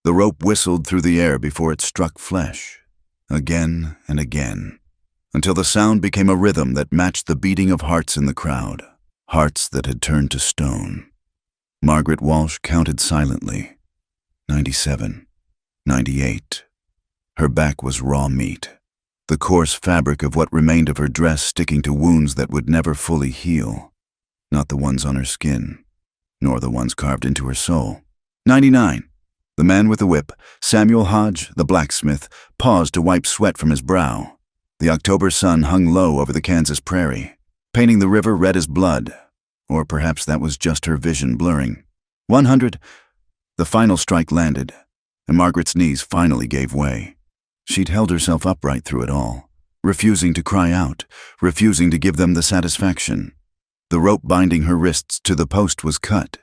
The rope whistled through the air before it struck flesh, again and again, until the sound became a rhythm that matched the beating of hearts in the crowd, hearts that had turned to stone. Margaret Walsh counted silently. 97, 98. Her back was raw meat, the coarse fabric of what remained of her dress sticking to wounds that would never fully heal, not the ones on her skin, nor the ones carved into her soul. 99. The man with the whip, Samuel Hodge, the blacksmith, paused to wipe sweat from his brow. The October sun hung low over the Kansas prairie, painting the river red as blood, or perhaps that was just her vision blurring. 100. The final strike landed, and Margaret's knees finally gave way. She'd held herself upright through it all, refusing to cry out, refusing to give them the satisfaction. The rope binding her wrists to the post was cut,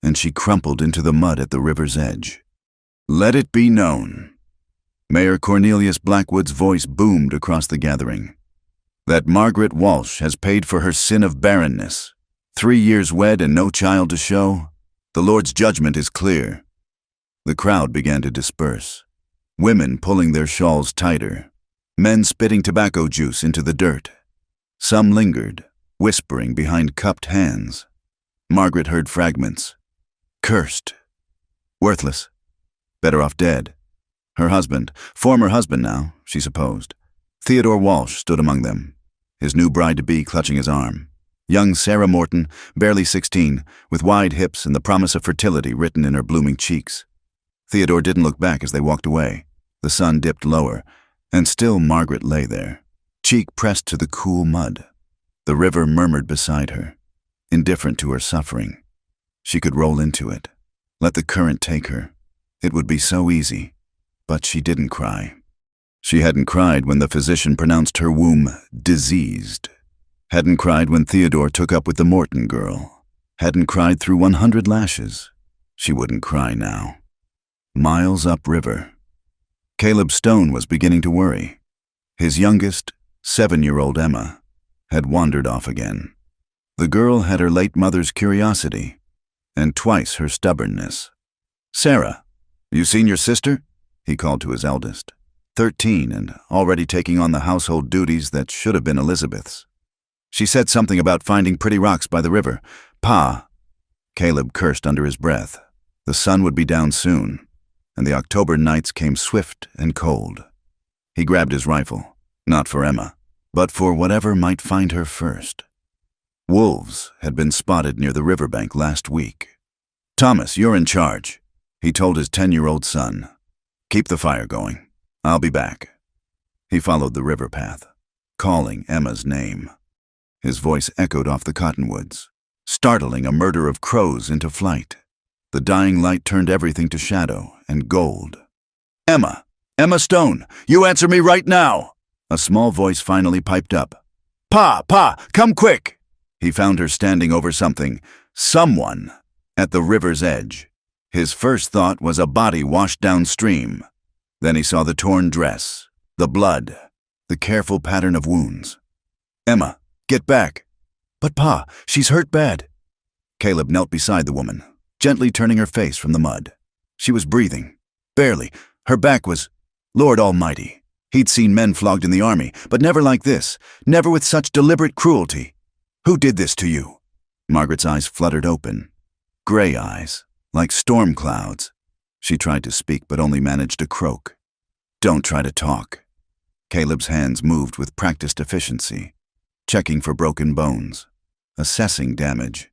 and she crumpled into the mud at the river's edge. Let it be known, Mayor Cornelius Blackwood's voice boomed across the gathering, that Margaret Walsh has paid for her sin of barrenness. 3 years wed and no child to show. The Lord's judgment is clear. The crowd began to disperse, women pulling their shawls tighter, men spitting tobacco juice into the dirt. Some lingered, whispering behind cupped hands. Margaret heard fragments. Cursed. Worthless. Better off dead. Her husband, former husband now, she supposed. Theodore Walsh stood among them, his new bride-to-be clutching his arm. Young Sarah Morton, barely 16, with wide hips and the promise of fertility written in her blooming cheeks. Theodore didn't look back as they walked away. The sun dipped lower, and still Margaret lay there, cheek pressed to the cool mud. The river murmured beside her, indifferent to her suffering. She could roll into it, let the current take her. It would be so easy, but she didn't cry. She hadn't cried when the physician pronounced her womb diseased. Hadn't cried when Theodore took up with the Morton girl. Hadn't cried through 100 lashes. She wouldn't cry now. Miles upriver, Caleb Stone was beginning to worry. His youngest, 7-year-old Emma, had wandered off again. The girl had her late mother's curiosity, and twice her stubbornness. Sarah, you seen your sister? He called to his eldest, 13 and already taking on the household duties that should have been Elizabeth's. She said something about finding pretty rocks by the river. Pa. Caleb cursed under his breath. The sun would be down soon, and the October nights came swift and cold. He grabbed his rifle, not for Emma, but for whatever might find her first. Wolves had been spotted near the riverbank last week. Thomas, you're in charge, he told his 10-year-old son. Keep the fire going. I'll be back. He followed the river path, calling Emma's name. His voice echoed off the cottonwoods, startling a murder of crows into flight. The dying light turned everything to shadow and gold. Emma! Emma Stone! You answer me right now! A small voice finally piped up. Pa! Come quick! He found her standing over someone, at the river's edge. His first thought was a body washed downstream. Then he saw the torn dress, the blood, the careful pattern of wounds. Emma, get back. But Pa, she's hurt bad. Caleb knelt beside the woman, gently turning her face from the mud. She was breathing, barely. Her back was, Lord Almighty. He'd seen men flogged in the army, but never like this, never with such deliberate cruelty. Who did this to you? Margaret's eyes fluttered open, gray eyes, like storm clouds. She tried to speak but only managed to croak. Don't try to talk. Caleb's hands moved with practiced efficiency, checking for broken bones, assessing damage.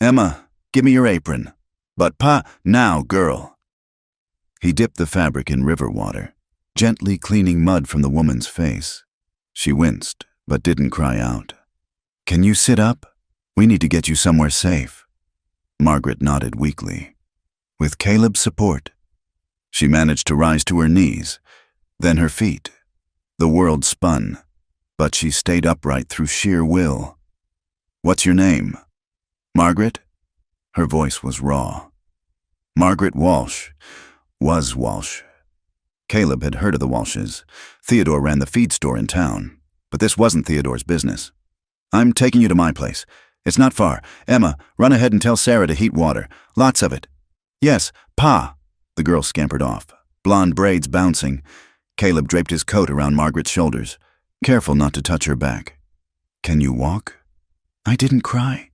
Emma, give me your apron. But Pa, now, girl. He dipped the fabric in river water, gently cleaning mud from the woman's face. She winced, but didn't cry out. Can you sit up? We need to get you somewhere safe. Margaret nodded weakly. With Caleb's support, she managed to rise to her knees, then her feet. The world spun, but she stayed upright through sheer will. What's your name? Margaret? Her voice was raw. Margaret Walsh was Walsh. Caleb had heard of the Walshes. Theodore ran the feed store in town, but this wasn't Theodore's business. I'm taking you to my place. It's not far. Emma, run ahead and tell Sarah to heat water. Lots of it. Yes, Pa. The girl scampered off, blonde braids bouncing. Caleb draped his coat around Margaret's shoulders, careful not to touch her back. "Can you walk?" "I didn't cry,"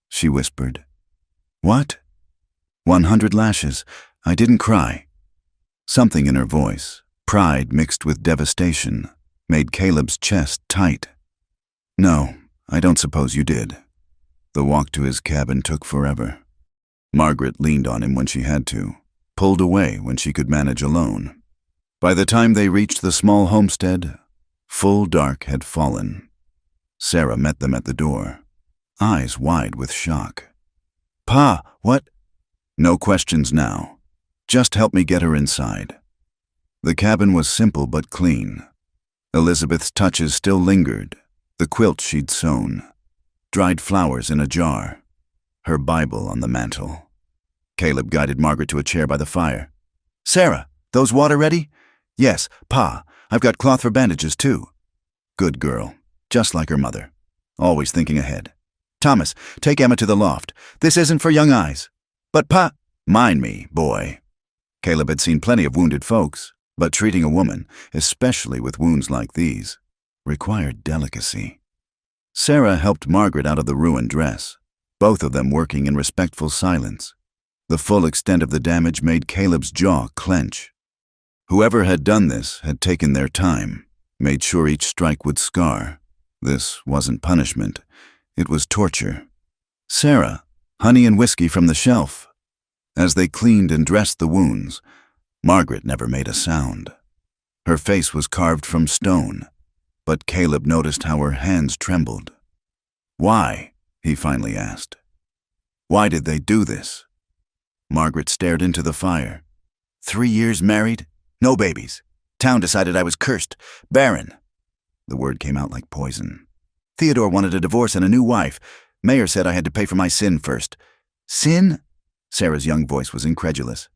she whispered. "What?" 100 lashes. I didn't cry." Something in her voice, pride mixed with devastation, made Caleb's chest tight. "No, I don't suppose you did." The walk to his cabin took forever. Margaret leaned on him when she had to, pulled away when she could manage alone. By the time they reached the small homestead, full dark had fallen. Sarah met them at the door, eyes wide with shock. "Pa, what?" "No questions now. Just help me get her inside." The cabin was simple but clean. Elizabeth's touches still lingered, the quilt she'd sewn, dried flowers in a jar, her Bible on the mantel. Caleb guided Margaret to a chair by the fire. "Sarah, those water ready?" "Yes, Pa. I've got cloth for bandages, too." Good girl, just like her mother, always thinking ahead. "Thomas, take Emma to the loft. This isn't for young eyes." "But Pa—" "Mind me, boy." Caleb had seen plenty of wounded folks, but treating a woman, especially with wounds like these, required delicacy. Sarah helped Margaret out of the ruined dress, both of them working in respectful silence. The full extent of the damage made Caleb's jaw clench. Whoever had done this had taken their time, made sure each strike would scar. This wasn't punishment, it was torture. "Sarah, honey and whiskey from the shelf." As they cleaned and dressed the wounds, Margaret never made a sound. Her face was carved from stone, but Caleb noticed how her hands trembled. "Why?" he finally asked. "Why did they do this?" Margaret stared into the fire. 3 years married, no babies. Town decided I was cursed, barren." The word came out like poison. "Theodore wanted a divorce and a new wife. Mayor said I had to pay for my sin first." "Sin?" Sarah's young voice was incredulous.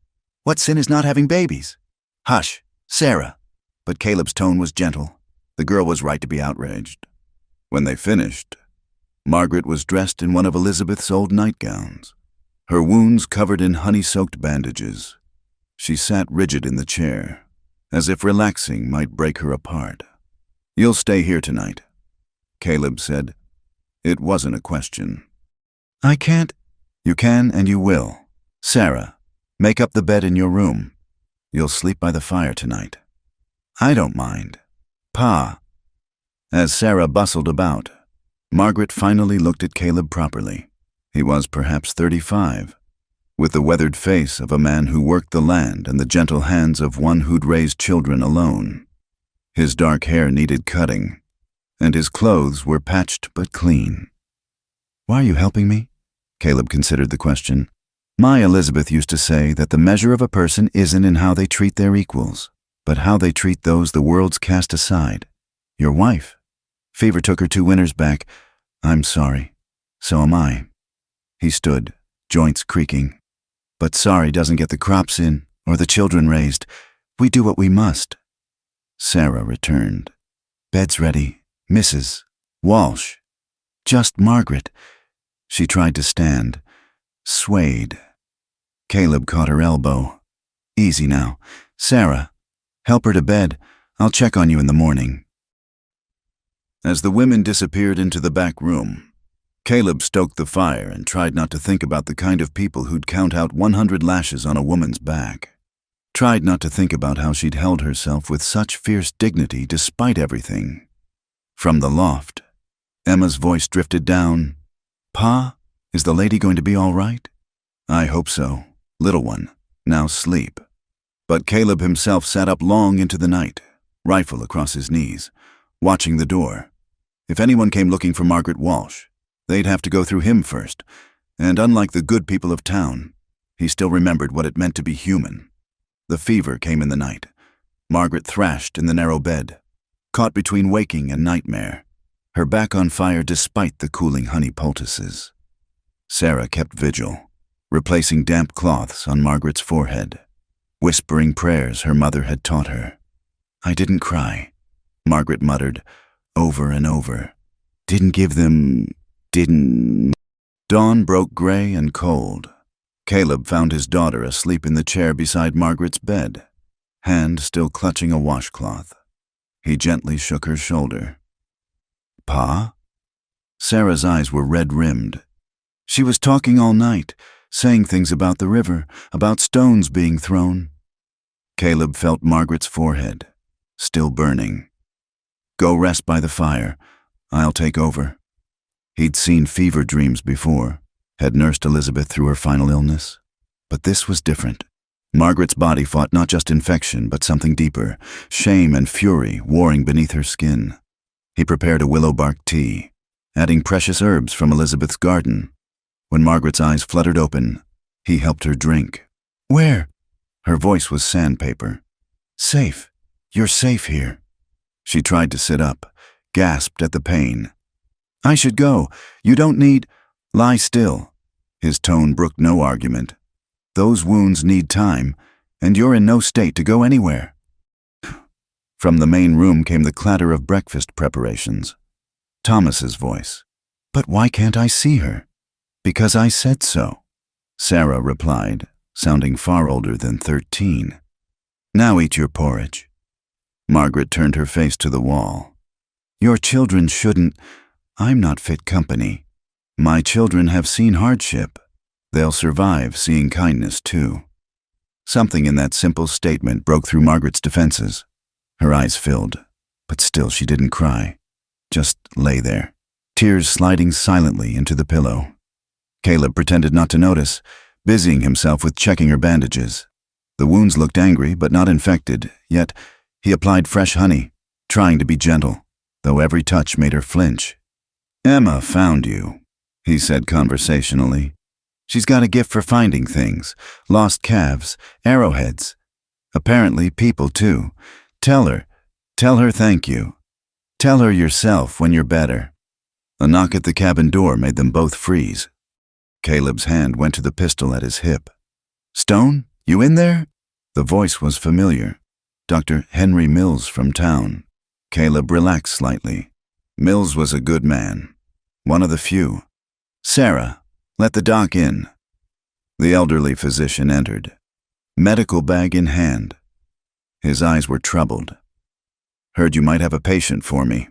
"What sin is not having babies?" "Hush, Sarah." But Caleb's tone was gentle. The girl was right to be outraged. When they finished, Margaret was dressed in one of Elizabeth's old nightgowns, her wounds covered in honey-soaked bandages. She sat rigid in the chair, as if relaxing might break her apart. "You'll stay here tonight," Caleb said. It wasn't a question. "I can't." "You can and you will. Sarah, make up the bed in your room. You'll sleep by the fire tonight." "I don't mind." "Pa." As Sarah bustled about, Margaret finally looked at Caleb properly. He was perhaps 35, with the weathered face of a man who worked the land and the gentle hands of one who'd raised children alone. His dark hair needed cutting, and his clothes were patched but clean. "Why are you helping me?" Caleb considered the question. "My Elizabeth used to say that the measure of a person isn't in how they treat their equals, but how they treat those the world's cast aside. Your wife. Fever took her 2 winters back. I'm sorry. So am I." He stood, joints creaking. "But sorry doesn't get the crops in, or the children raised. We do what we must." Sarah returned. "Bed's ready. Mrs. Walsh." "Just Margaret." She tried to stand, swayed. Caleb caught her elbow. "Easy now. Sarah, help her to bed. I'll check on you in the morning." As the women disappeared into the back room, Caleb stoked the fire and tried not to think about the kind of people who'd count out 100 lashes on a woman's back. Tried not to think about how she'd held herself with such fierce dignity despite everything. From the loft, Emma's voice drifted down. "Pa, is the lady going to be all right?" "I hope so, little one. Now sleep." But Caleb himself sat up long into the night, rifle across his knees, watching the door. If anyone came looking for Margaret Walsh, they'd have to go through him first, and unlike the good people of town, he still remembered what it meant to be human. The fever came in the night. Margaret thrashed in the narrow bed, caught between waking and nightmare, her back on fire despite the cooling honey poultices. Sarah kept vigil, replacing damp cloths on Margaret's forehead, whispering prayers her mother had taught her. "I didn't cry," Margaret muttered, over and over. "Didn't give them... didn't..." Dawn broke gray and cold. Caleb found his daughter asleep in the chair beside Margaret's bed, hand still clutching a washcloth. He gently shook her shoulder. Pa? Sarah's eyes were red-rimmed. She was talking all night, saying things about the river, about stones being thrown. Caleb felt Margaret's forehead, still burning. Go rest by the fire. I'll take over. He'd seen fever dreams before, had nursed Elizabeth through her final illness. But this was different. Margaret's body fought not just infection, but something deeper, shame and fury warring beneath her skin. He prepared a willow bark tea, adding precious herbs from Elizabeth's garden. When Margaret's eyes fluttered open, he helped her drink. Where? Her voice was sandpaper. Safe. You're safe here. She tried to sit up, gasped at the pain. I should go. You don't need... Lie still. His tone brooked no argument. Those wounds need time, and you're in no state to go anywhere. From the main room came the clatter of breakfast preparations. Thomas's voice. But why can't I see her? Because I said so, Sarah replied, sounding far older than 13. Now eat your porridge. Margaret turned her face to the wall. Your children shouldn't... I'm not fit company. My children have seen hardship. They'll survive seeing kindness too. Something in that simple statement broke through Margaret's defenses. Her eyes filled, but still she didn't cry. Just lay there, tears sliding silently into the pillow. Caleb pretended not to notice, busying himself with checking her bandages. The wounds looked angry but not infected, yet he applied fresh honey, trying to be gentle, though every touch made her flinch. Emma found you, he said conversationally. She's got a gift for finding things, lost calves, arrowheads. Apparently people too. Tell her thank you. Tell her yourself when you're better. A knock at the cabin door made them both freeze. Caleb's hand went to the pistol at his hip. Stone, you in there? The voice was familiar. Dr. Henry Mills from town. Caleb relaxed slightly. Mills was a good man. One of the few. Sarah, let the doc in. The elderly physician entered, medical bag in hand. His eyes were troubled. Heard you might have a patient for me.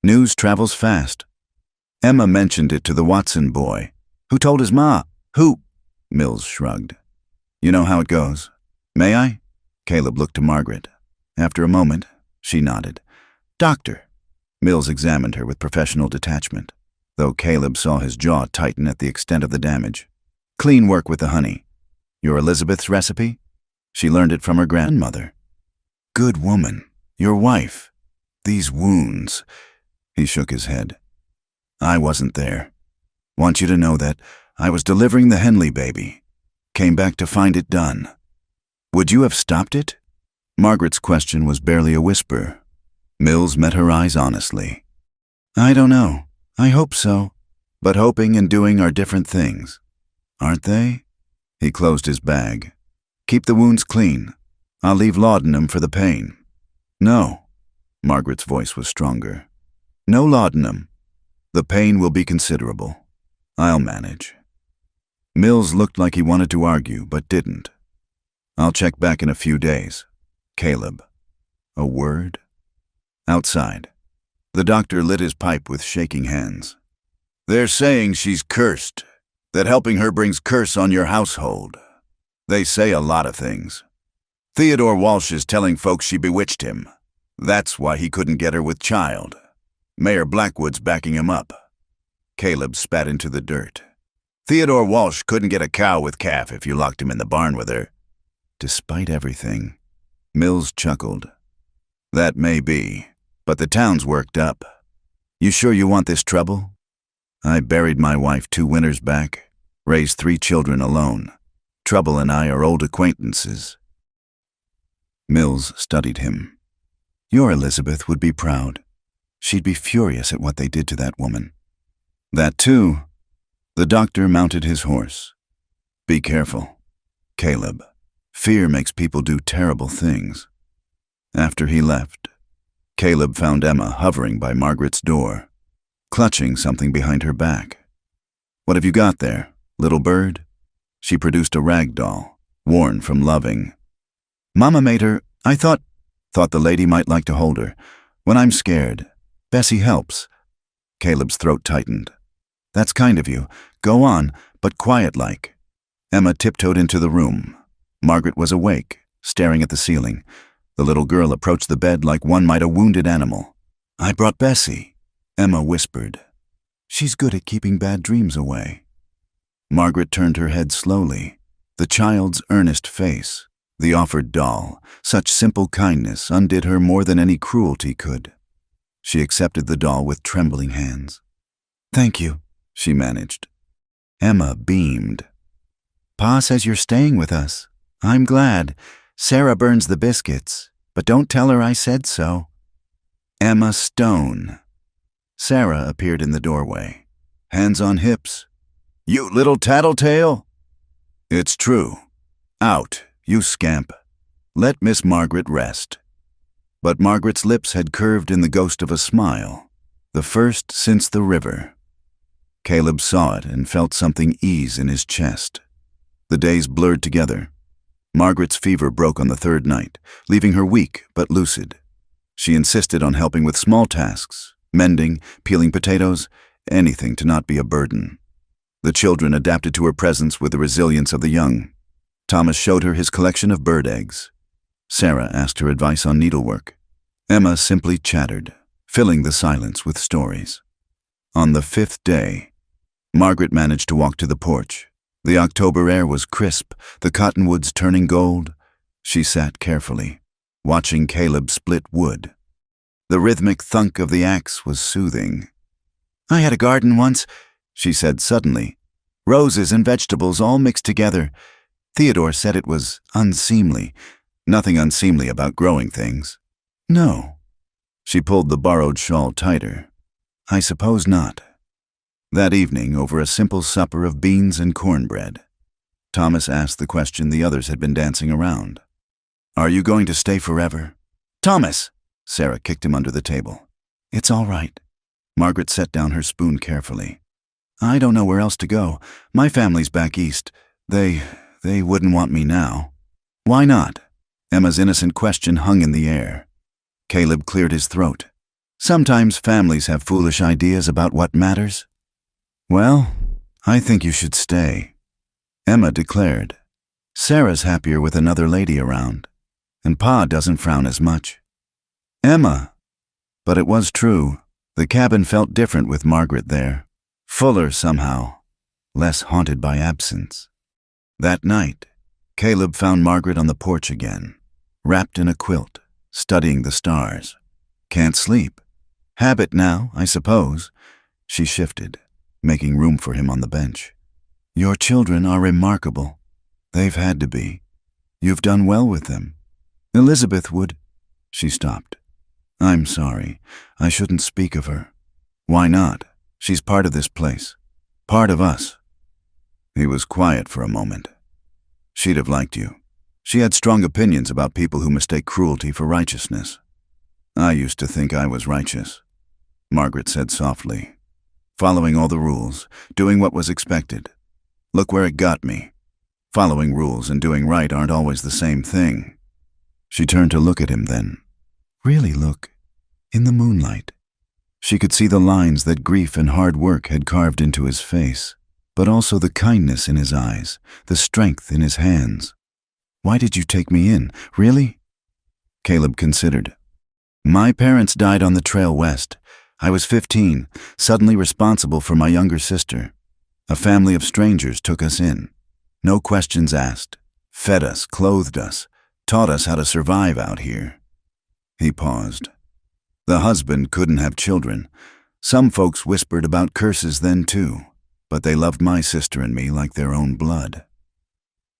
News travels fast. Emma mentioned it to the Watson boy. Who told his ma? Who? Mills shrugged. You know how it goes. May I? Caleb looked to Margaret. After a moment, she nodded. Doctor. Mills examined her with professional detachment, though Caleb saw his jaw tighten at the extent of the damage. Clean work with the honey. Your Elizabeth's recipe? She learned it from her grandmother. Good woman. Your wife. These wounds. He shook his head. I wasn't there. Want you to know that I was delivering the Henley baby. Came back to find it done. Would you have stopped it? Margaret's question was barely a whisper. Mills met her eyes honestly. I don't know. I hope so. But hoping and doing are different things. Aren't they? He closed his bag. Keep the wounds clean. I'll leave laudanum for the pain. No. Margaret's voice was stronger. No laudanum. The pain will be considerable. I'll manage. Mills looked like he wanted to argue, but didn't. I'll check back in a few days. Caleb. A word? Outside. The doctor lit his pipe with shaking hands. They're saying she's cursed, that helping her brings curse on your household. They say a lot of things. Theodore Walsh is telling folks she bewitched him. That's why he couldn't get her with child. Mayor Blackwood's backing him up. Caleb spat into the dirt. Theodore Walsh couldn't get a cow with calf if you locked him in the barn with her. Despite everything, Mills chuckled. That may be, but the town's worked up. You sure you want this trouble? I buried my wife 2 winters back, raised 3 children alone. Trouble and I are old acquaintances. Mills studied him. Your Elizabeth would be proud. She'd be furious at what they did to that woman. That too. The doctor mounted his horse. Be careful, Caleb. Fear makes people do terrible things. After he left, Caleb found Emma hovering by Margaret's door, clutching something behind her back. What have you got there, little bird? She produced a rag doll, worn from loving. Mama made her. I thought the lady might like to hold her. When I'm scared, Bessie helps. Caleb's throat tightened. That's kind of you. Go on, but quiet-like. Emma tiptoed into the room. Margaret was awake, staring at the ceiling. The little girl approached the bed like one might a wounded animal. I brought Bessie, Emma whispered. She's good at keeping bad dreams away. Margaret turned her head slowly. The child's earnest face, the offered doll, such simple kindness undid her more than any cruelty could. She accepted the doll with trembling hands. Thank you, she managed. Emma beamed. Pa says you're staying with us. I'm glad. Sarah burns the biscuits, but don't tell her I said so. Emma Stone. Sarah appeared in the doorway, hands on hips. You little tattletale? It's true. Out, you scamp. Let Miss Margaret rest. But Margaret's lips had curved in the ghost of a smile, the first since the river. Caleb saw it and felt something ease in his chest. The days blurred together. Margaret's fever broke on the third night, leaving her weak but lucid. She insisted on helping with small tasks, mending, peeling potatoes, anything to not be a burden. The children adapted to her presence with the resilience of the young. Thomas showed her his collection of bird eggs. Sarah asked her advice on needlework. Emma simply chattered, filling the silence with stories. On the 5th day, Margaret managed to walk to the porch. The October air was crisp, the cottonwoods turning gold. She sat carefully, watching Caleb split wood. The rhythmic thunk of the axe was soothing. I had a garden once, she said suddenly. Roses and vegetables all mixed together. Theodore said it was unseemly. Nothing unseemly about growing things. No. She pulled the borrowed shawl tighter. I suppose not. That evening, over a simple supper of beans and cornbread, Thomas asked the question the others had been dancing around. Are you going to stay forever? Thomas! Sarah kicked him under the table. It's all right. Margaret set down her spoon carefully. I don't know where else to go. My family's back east. They wouldn't want me now. Why not? Emma's innocent question hung in the air. Caleb cleared his throat. Sometimes families have foolish ideas about what matters. Well, I think you should stay, Emma declared. Sarah's happier with another lady around, and Pa doesn't frown as much. Emma. But it was true. The cabin felt different with Margaret there. Fuller somehow, less haunted by absence. That night, Caleb found Margaret on the porch again, wrapped in a quilt, studying the stars. Can't sleep. Habit now, I suppose. She shifted, making room for him on the bench. Your children are remarkable. They've had to be. You've done well with them. Elizabeth would... She stopped. I'm sorry. I shouldn't speak of her. Why not? She's part of this place. Part of us. He was quiet for a moment. She'd have liked you. She had strong opinions about people who mistake cruelty for righteousness. I used to think I was righteous, Margaret said softly. Following all the rules, doing what was expected. Look where it got me. Following rules and doing right aren't always the same thing. She turned to look at him then. Really look. In the moonlight. She could see the lines that grief and hard work had carved into his face, but also the kindness in his eyes, the strength in his hands. Why did you take me in? Really? Caleb considered. My parents died on the trail west. I was 15, suddenly responsible for my younger sister. A family of strangers took us in. No questions asked. Fed us, clothed us, taught us how to survive out here. He paused. The husband couldn't have children. Some folks whispered about curses then too, but they loved my sister and me like their own blood.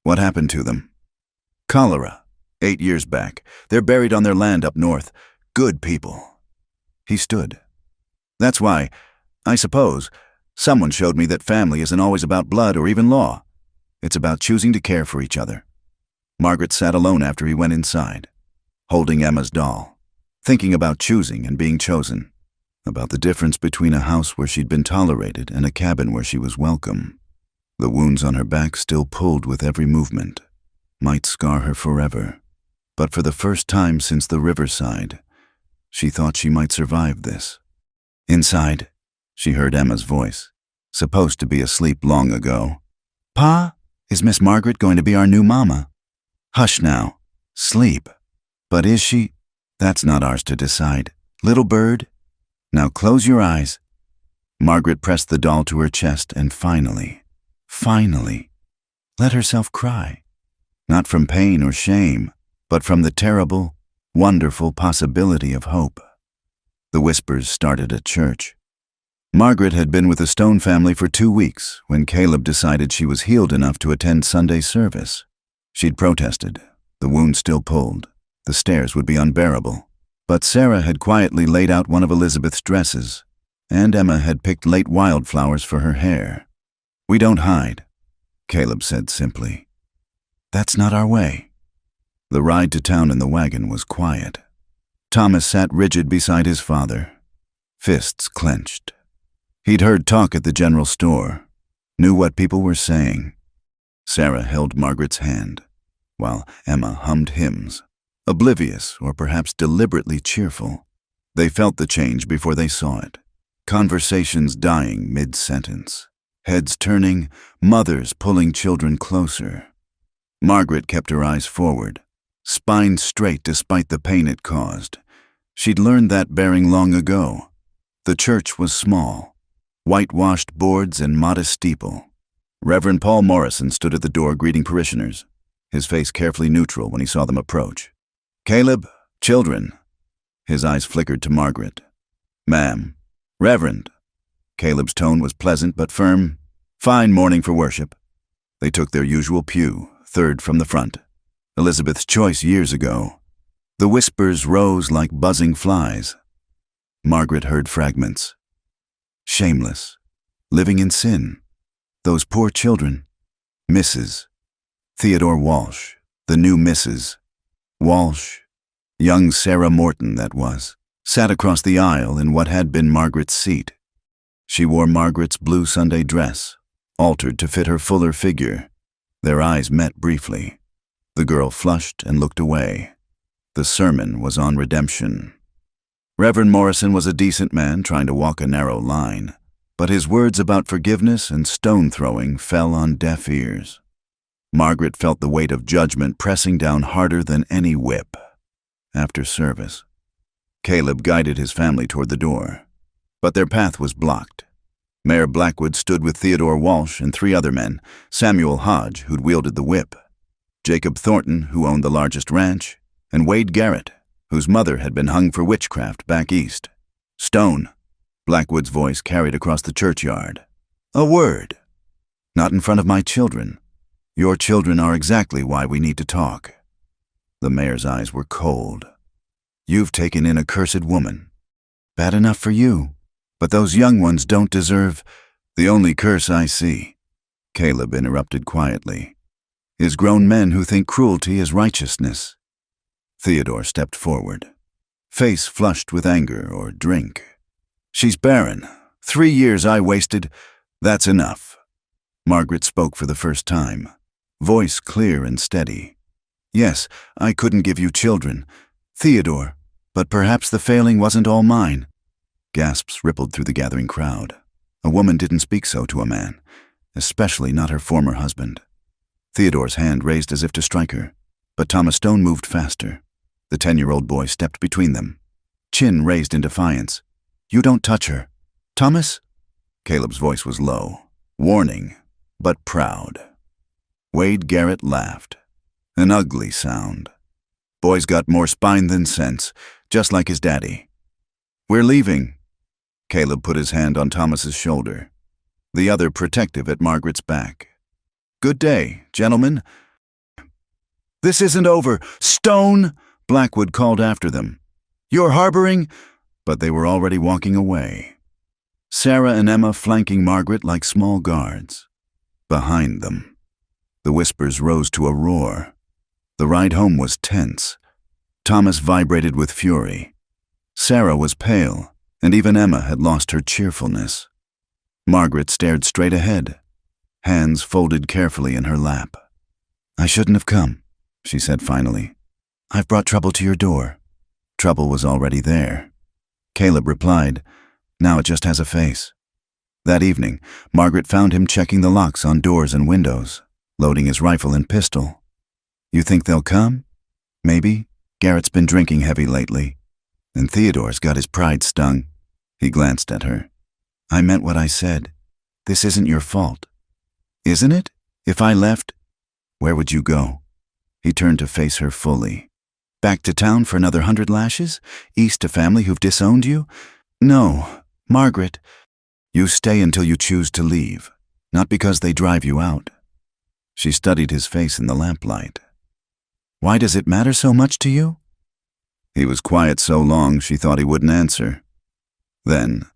What happened to them? Cholera. 8 years back. They're buried on their land up north. Good people. He stood. That's why, I suppose, someone showed me that family isn't always about blood or even law. It's about choosing to care for each other. Margaret sat alone after he went inside, holding Emma's doll, thinking about choosing and being chosen, about the difference between a house where she'd been tolerated and a cabin where she was welcome. The wounds on her back still pulled with every movement, might scar her forever. But for the first time since the riverside, she thought she might survive this. Inside, she heard Emma's voice, supposed to be asleep long ago. "Pa, is Miss Margaret going to be our new mama?" "Hush now. Sleep. But is she? That's not ours to decide. Little bird, now close your eyes." Margaret pressed the doll to her chest and finally, let herself cry. Not from pain or shame, but from the terrible, wonderful possibility of hope. The whispers started at church. Margaret had been with the Stone family for 2 weeks when Caleb decided she was healed enough to attend Sunday service. She'd protested. The wound still pulled. The stairs would be unbearable. But Sarah had quietly laid out one of Elizabeth's dresses, and Emma had picked late wildflowers for her hair. "We don't hide," Caleb said simply. "That's not our way." The ride to town in the wagon was quiet. Thomas sat rigid beside his father, fists clenched. He'd heard talk at the general store, knew what people were saying. Sarah held Margaret's hand, while Emma hummed hymns, oblivious or perhaps deliberately cheerful. They felt the change before they saw it. Conversations dying mid-sentence, heads turning, mothers pulling children closer. Margaret kept her eyes forward, spine straight despite the pain it caused. She'd learned that bearing long ago. The church was small, whitewashed boards and modest steeple. Reverend Paul Morrison stood at the door greeting parishioners, his face carefully neutral when he saw them approach. "Caleb, children." His eyes flickered to Margaret. "Ma'am." "Reverend." Caleb's tone was pleasant but firm. "Fine morning for worship." They took their usual pew, third from the front. Elizabeth's choice years ago. The whispers rose like buzzing flies. Margaret heard fragments. Shameless. Living in sin. Those poor children. Mrs. Theodore Walsh. The new Mrs. Walsh. Young Sarah Morton, that was. Sat across the aisle in what had been Margaret's seat. She wore Margaret's blue Sunday dress, altered to fit her fuller figure. Their eyes met briefly. The girl flushed and looked away. The sermon was on redemption. Reverend Morrison was a decent man trying to walk a narrow line, but his words about forgiveness and stone-throwing fell on deaf ears. Margaret felt the weight of judgment pressing down harder than any whip. After service, Caleb guided his family toward the door, but their path was blocked. Mayor Blackwood stood with Theodore Walsh and 3 other men, Samuel Hodge, who'd wielded the whip, Jacob Thornton, who owned the largest ranch, and Wade Garrett, whose mother had been hung for witchcraft back east. "Stone," Blackwood's voice carried across the churchyard. "A word. Not in front of my children. Your children are exactly why we need to talk." The mayor's eyes were cold. "You've taken in a cursed woman. Bad enough for you, but those young ones don't deserve the only curse I see," Caleb interrupted quietly, "is grown men who think cruelty is righteousness." Theodore stepped forward, face flushed with anger or drink. "She's barren. 3 years I wasted. That's enough." Margaret spoke for the first time, voice clear and steady. "Yes, I couldn't give you children, Theodore, but perhaps the failing wasn't all mine." Gasps rippled through the gathering crowd. A woman didn't speak so to a man, especially not her former husband. Theodore's hand raised as if to strike her, but Thomas Stone moved faster. The 10-year-old boy stepped between them, chin raised in defiance. "You don't touch her." "Thomas?" Caleb's voice was low, warning, but proud. Wade Garrett laughed. An ugly sound. Boy's got more spine than sense, just like his daddy. "We're leaving." Caleb put his hand on Thomas's shoulder, the other protective at Margaret's back. "Good day, gentlemen." "This isn't over. Stone!" Blackwood called after them. "You're harboring—" But they were already walking away. Sarah and Emma flanking Margaret like small guards. Behind them, the whispers rose to a roar. The ride home was tense. Thomas vibrated with fury. Sarah was pale, and even Emma had lost her cheerfulness. Margaret stared straight ahead. hands folded carefully in her lap. "I shouldn't have come," she said finally. "I've brought trouble to your door." Trouble was already there. Caleb replied, "Now it just has a face." That evening, Margaret found him checking the locks on doors and windows, loading his rifle and pistol. "You think they'll come?" "Maybe. Garrett's been drinking heavy lately. And Theodore's got his pride stung." He glanced at her. "I meant what I said. This isn't your fault." "Isn't it? If I left, where would you go?" He turned to face her fully. "Back to town for another 100 lashes? East to family who've disowned you? No, Margaret. You stay until you choose to leave, not because they drive you out." She studied his face in the lamplight. "Why does it matter so much to you?" He was quiet so long she thought he wouldn't answer. Then,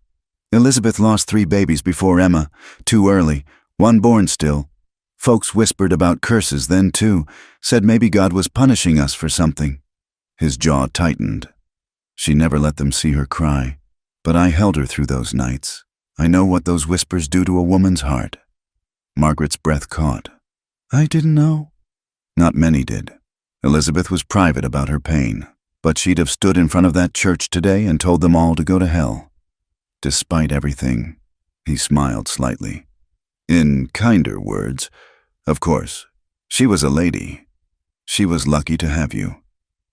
"Elizabeth lost 3 babies before Emma, too early, 1 born still. Folks whispered about curses then too, said maybe God was punishing us for something." His jaw tightened. She never let them see her cry, but I held her through those nights. I know what those whispers do to a woman's heart. Margaret's breath caught. "I didn't know." Not many did. Elizabeth was private about her pain, but she'd have stood in front of that church today and told them all to go to hell. Despite everything, he smiled slightly. In kinder words, of course, she was a lady. She was lucky to have you.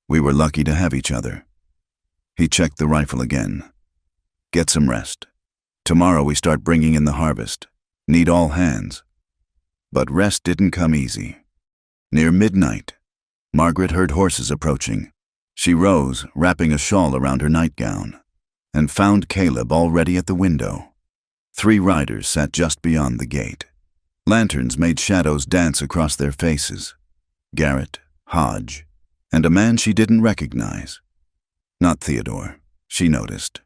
We were lucky to have each other. He checked the rifle again. "Get some rest. Tomorrow we start bringing in the harvest. Need all hands." But rest didn't come easy. Near midnight, Margaret heard horses approaching. She rose, wrapping a shawl around her nightgown, and found Caleb already at the window. 3 riders sat just beyond the gate. Lanterns made shadows dance across their faces. Garrett, Hodge, and a man she didn't recognize. Not Theodore, she noticed.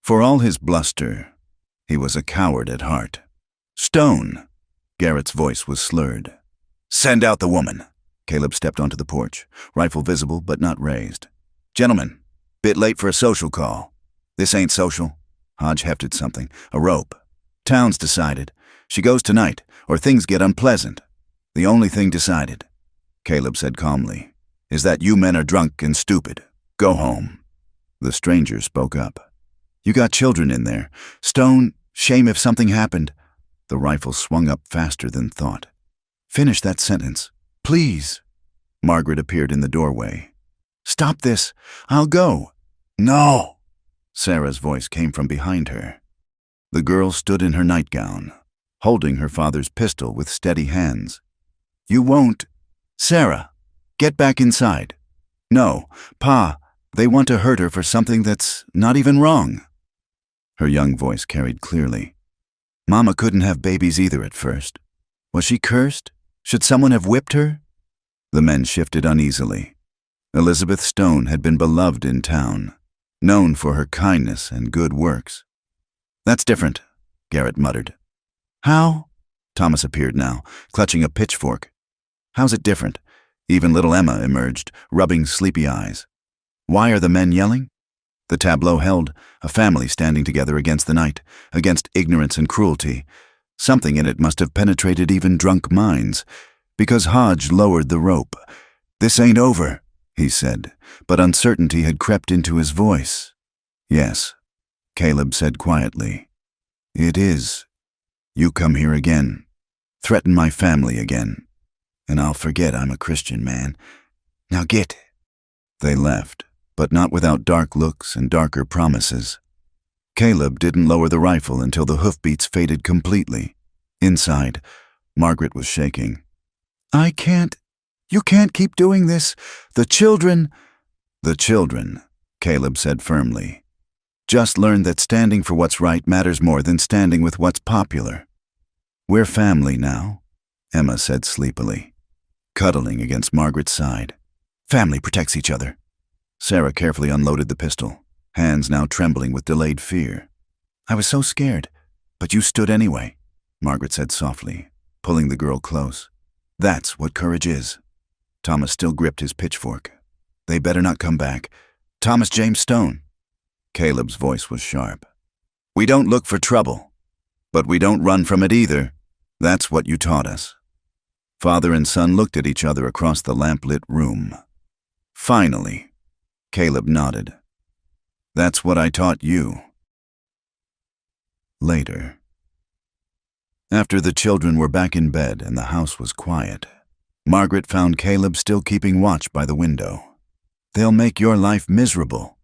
For all his bluster, he was a coward at heart. "Stone!" Garrett's voice was slurred. "Send out the woman." Caleb stepped onto the porch, rifle visible but not raised. "Gentlemen, bit late for a social call." "This ain't social." Hodge hefted something, a rope. "Town's decided. She goes tonight, or things get unpleasant." "The only thing decided," Caleb said calmly, "is that you men are drunk and stupid. Go home." The stranger spoke up. "You got children in there. Stone, shame if something happened." The rifle swung up faster than thought. "Finish that sentence, please." Margaret appeared in the doorway. "Stop this. I'll go." "No." Sarah's voice came from behind her. The girl stood in her nightgown, holding her father's pistol with steady hands. "You won't." "Sarah, get back inside." "No, Pa, they want to hurt her for something that's not even wrong." Her young voice carried clearly. "Mama couldn't have babies either at first. Was she cursed? Should someone have whipped her?" The men shifted uneasily. Elizabeth Stone had been beloved in town, known for her kindness and good works. "That's different," Garrett muttered. "How?" Thomas appeared now, clutching a pitchfork. "How's it different?" Even little Emma emerged, rubbing sleepy eyes. "Why are the men yelling?" The tableau held, a family standing together against the night, against ignorance and cruelty. Something in it must have penetrated even drunk minds, because Hodge lowered the rope. "This ain't over," he said, but uncertainty had crept into his voice. "Yes," Caleb said quietly. "It is. You come here again, threaten my family again, and I'll forget I'm a Christian man. Now get." They left, but not without dark looks and darker promises. Caleb didn't lower the rifle until the hoofbeats faded completely. Inside, Margaret was shaking. "I can't. You can't keep doing this. The children—" "The children," Caleb said firmly, "just learned that standing for what's right matters more than standing with what's popular." "We're family now," Emma said sleepily, cuddling against Margaret's side. "Family protects each other." Sarah carefully unloaded the pistol, hands now trembling with delayed fear. "I was so scared, but you stood anyway," Margaret said softly, pulling the girl close. "That's what courage is." Thomas still gripped his pitchfork. "They better not come back. Thomas James Stone." Caleb's voice was sharp. "We don't look for trouble, but we don't run from it either." That's what you taught us." Father and son looked at each other across the lamp-lit room. "Finally," Caleb nodded. "That's what I taught you." Later. After the children were back in bed and the house was quiet, Margaret found Caleb still keeping watch by the window. "They'll make your life miserable.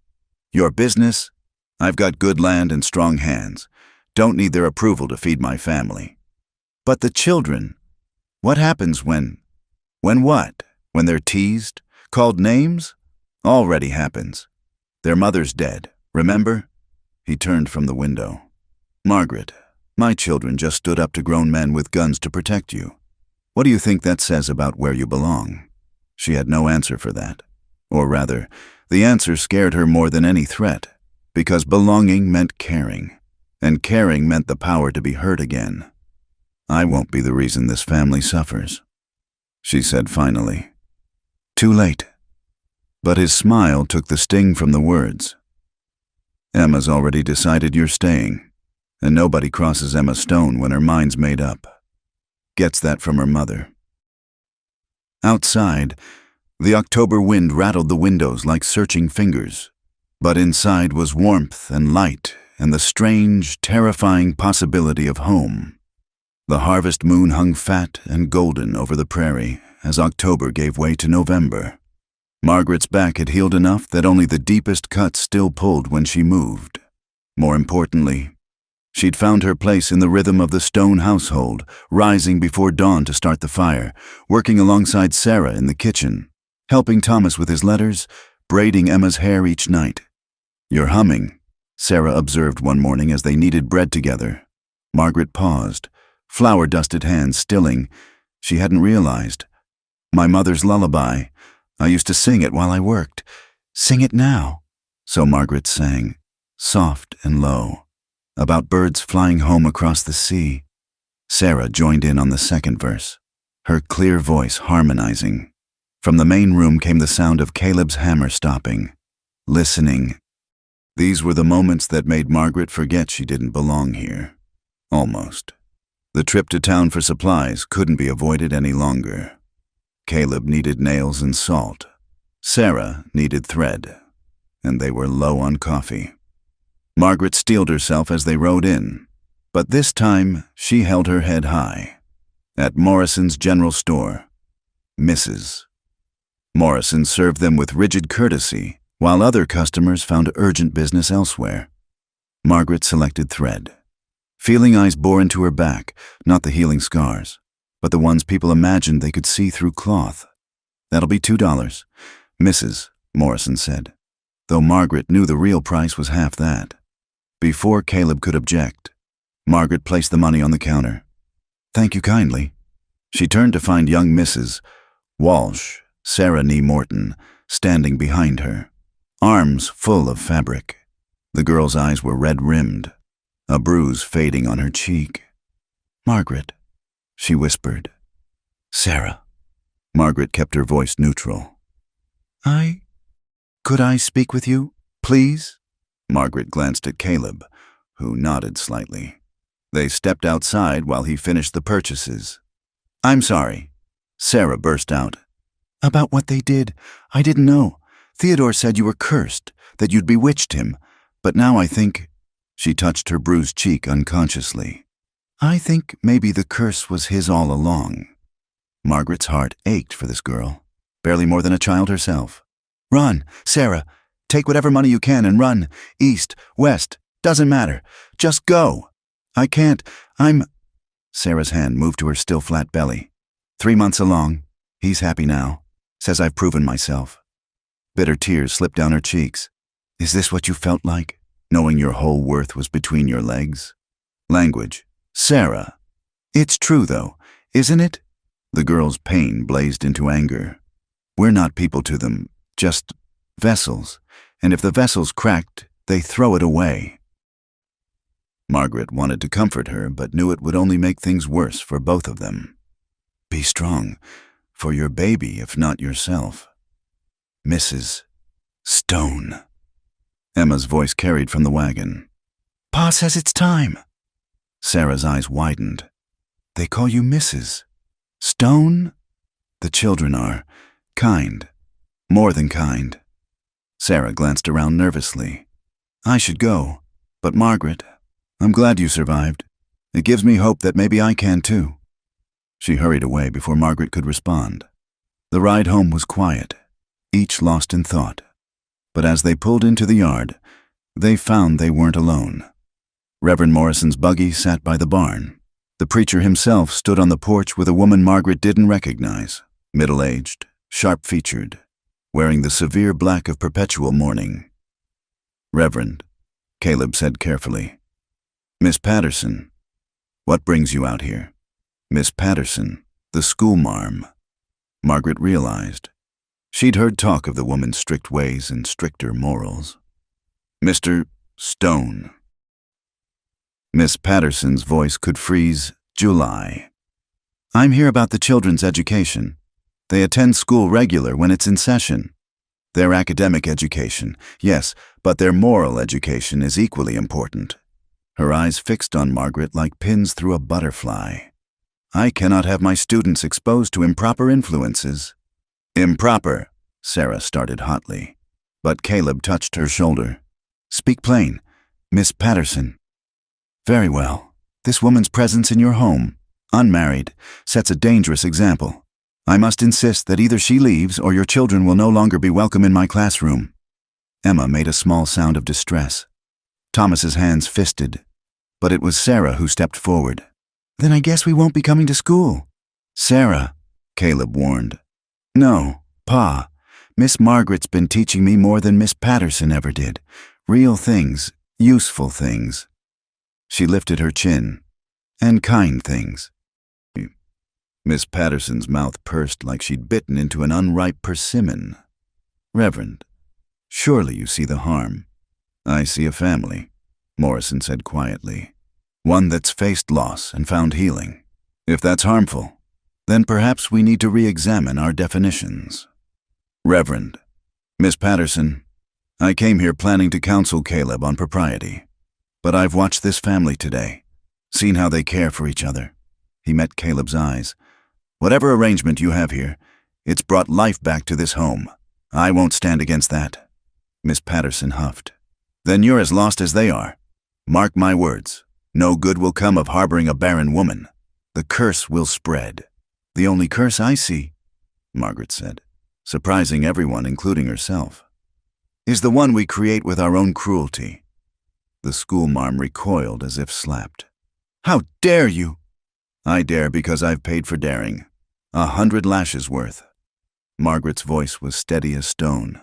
Your business? I've got good land and strong hands. Don't need their approval to feed my family. But the children, what happens when what? When they're teased? Called names? Already happens. Their mother's dead, remember?" He turned from the window. "Margaret, my children just stood up to grown men with guns to protect you. What do you think that says about where you belong?" She had no answer for that. Or rather, the answer scared her more than any threat, because belonging meant caring, and caring meant the power to be hurt again. "I won't be the reason this family suffers," she said finally. Too late. But his smile took the sting from the words. "Emma's already decided you're staying, and nobody crosses Emma Stone when her mind's made up. Gets that from her mother." Outside, the October wind rattled the windows like searching fingers, but inside was warmth and light and the strange, terrifying possibility of home. The harvest moon hung fat and golden over the prairie as October gave way to November. Margaret's back had healed enough that only the deepest cuts still pulled when she moved. More importantly, she'd found her place in the rhythm of the Stone household, rising before dawn to start the fire, working alongside Sarah in the kitchen, helping Thomas with his letters, braiding Emma's hair each night. "You're humming," Sarah observed one morning as they kneaded bread together. Margaret paused, flour-dusted hands stilling. She hadn't realized. "My mother's lullaby. I used to sing it while I worked. Sing it now." So Margaret sang, soft and low, about birds flying home across the sea. Sarah joined in on the second verse, her clear voice harmonizing. From the main room came the sound of Caleb's hammer stopping, listening. These were the moments that made Margaret forget she didn't belong here. Almost. The trip to town for supplies couldn't be avoided any longer. Caleb needed nails and salt. Sarah needed thread. And they were low on coffee. Margaret steeled herself as they rode in, but this time she held her head high. At Morrison's General Store, Mrs. Morrison served them with rigid courtesy, while other customers found urgent business elsewhere. Margaret selected thread. Feeling eyes bore into her back, not the healing scars, but the ones people imagined they could see through cloth. "That'll be $2, Mrs. Morrison said, though Margaret knew the real price was half that. Before Caleb could object, Margaret placed the money on the counter. "Thank you kindly." She turned to find young Mrs. Walsh, Sarah Nee Morton, standing behind her, arms full of fabric. The girl's eyes were red-rimmed, a bruise fading on her cheek. "Margaret," she whispered. "Sarah." Margaret kept her voice neutral. Could I speak with you, please?" Margaret glanced at Caleb, who nodded slightly. They stepped outside while he finished the purchases. "I'm sorry," Sarah burst out. "About what they did, I didn't know. Theodore said you were cursed, that you'd bewitched him, but now I think—" She touched her bruised cheek unconsciously. "I think maybe the curse was his all along." Margaret's heart ached for this girl, barely more than a child herself. "Run, Sarah. Take whatever money you can and run. East, west, doesn't matter. Just go." "I can't. Sarah's hand moved to her still flat belly. 3 months along. He's happy now. Says I've proven myself." Bitter tears slipped down her cheeks. "Is this what you felt like, knowing your whole worth was between your legs?" Language. "Sarah. It's true, though, isn't it?" The girl's pain blazed into anger. "We're not people to them, just vessels, and if the vessel's cracked, they throw it away." Margaret wanted to comfort her, but knew it would only make things worse for both of them. "Be strong, for your baby, if not yourself." "Mrs. Stone." Emma's voice carried from the wagon. "Pa says it's time." Sarah's eyes widened. They call you Mrs. Stone? The children are kind. More than kind. Sarah glanced around nervously. I should go. But Margaret, I'm glad you survived. It gives me hope that maybe I can too. She hurried away before Margaret could respond. The ride home was quiet, each lost in thought. But as they pulled into the yard, they found they weren't alone. Reverend Morrison's buggy sat by the barn. The preacher himself stood on the porch with a woman Margaret didn't recognize, middle-aged, sharp-featured, wearing the severe black of perpetual mourning. Reverend, Caleb said carefully. Miss Patterson, what brings you out here? Miss Patterson, the schoolmarm. Margaret realized. She'd heard talk of the woman's strict ways and stricter morals. Mr. Stone. Miss Patterson's voice could freeze July. I'm here about the children's education. They attend school regular when it's in session. Their academic education, yes, but their moral education is equally important. Her eyes fixed on Margaret like pins through a butterfly. I cannot have my students exposed to improper influences. Improper, Sarah started hotly. But Caleb touched her shoulder. Speak plain, Miss Patterson. Very well. This woman's presence in your home, unmarried, sets a dangerous example. I must insist that either she leaves or your children will no longer be welcome in my classroom. Emma made a small sound of distress. Thomas's hands fisted, but it was Sarah who stepped forward. Then I guess we won't be coming to school. Sarah, Caleb warned. No, Pa. Miss Margaret's been teaching me more than Miss Patterson ever did. Real things, useful things. She lifted her chin. And kind things. Miss Patterson's mouth pursed like she'd bitten into an unripe persimmon. Reverend, surely you see the harm. I see a family, Morrison said quietly. One that's faced loss and found healing. If that's harmful, then perhaps we need to re-examine our definitions. Reverend, Miss Patterson, I came here planning to counsel Caleb on propriety. But I've watched this family today, seen how they care for each other. He met Caleb's eyes. Whatever arrangement you have here, it's brought life back to this home. I won't stand against that. Miss Patterson huffed. Then you're as lost as they are. Mark my words. No good will come of harboring a barren woman. The curse will spread. The only curse I see, Margaret said, surprising everyone, including herself, is the one we create with our own cruelty. The schoolmarm recoiled as if slapped. How dare you? I dare because I've paid for daring. 100 lashes worth. Margaret's voice was steady as stone.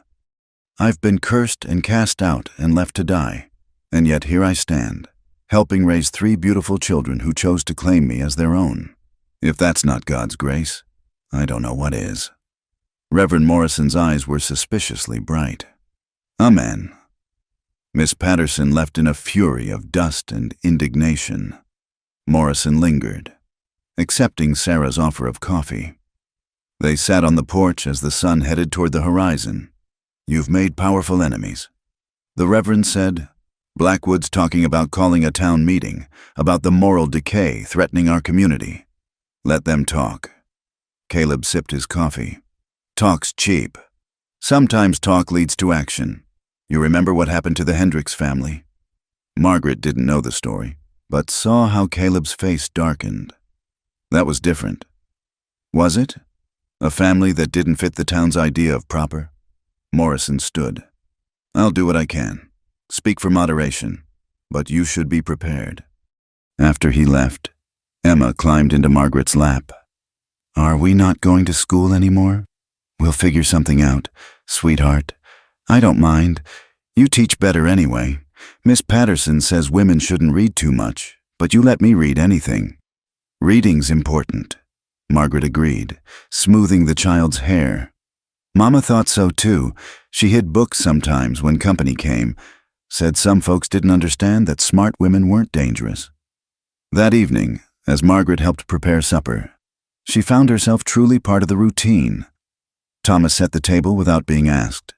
I've been cursed and cast out and left to die, and yet here I stand, helping raise 3 beautiful children who chose to claim me as their own. If that's not God's grace, I don't know what is. Reverend Morrison's eyes were suspiciously bright. Amen. Miss Patterson left in a fury of dust and indignation. Morrison lingered, accepting Sarah's offer of coffee. They sat on the porch as the sun headed toward the horizon. You've made powerful enemies. The Reverend said, Blackwood's talking about calling a town meeting, about the moral decay threatening our community. Let them talk. Caleb sipped his coffee. Talk's cheap. Sometimes talk leads to action. You remember what happened to the Hendricks family? Margaret didn't know the story, but saw how Caleb's face darkened. That was different. Was it? A family that didn't fit the town's idea of proper? Morrison stood. I'll do what I can. Speak for moderation, but you should be prepared. After he left, Emma climbed into Margaret's lap. Are we not going to school anymore? We'll figure something out, sweetheart. I don't mind. You teach better anyway. Miss Patterson says women shouldn't read too much, but you let me read anything. Reading's important, Margaret agreed, smoothing the child's hair. Mama thought so too. She hid books sometimes when company came, said some folks didn't understand that smart women weren't dangerous. That evening, as Margaret helped prepare supper, she found herself truly part of the routine. Thomas set the table without being asked.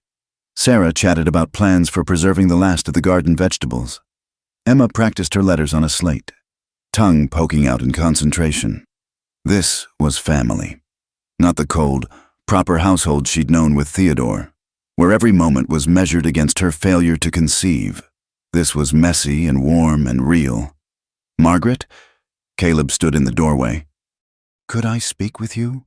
Sarah chatted about plans for preserving the last of the garden vegetables. Emma practiced her letters on a slate. tongue poking out in concentration. This was family. Not the cold, proper household she'd known with Theodore, where every moment was measured against her failure to conceive. This was messy and warm and real. "Margaret?" Caleb stood in the doorway. "Could I speak with you?"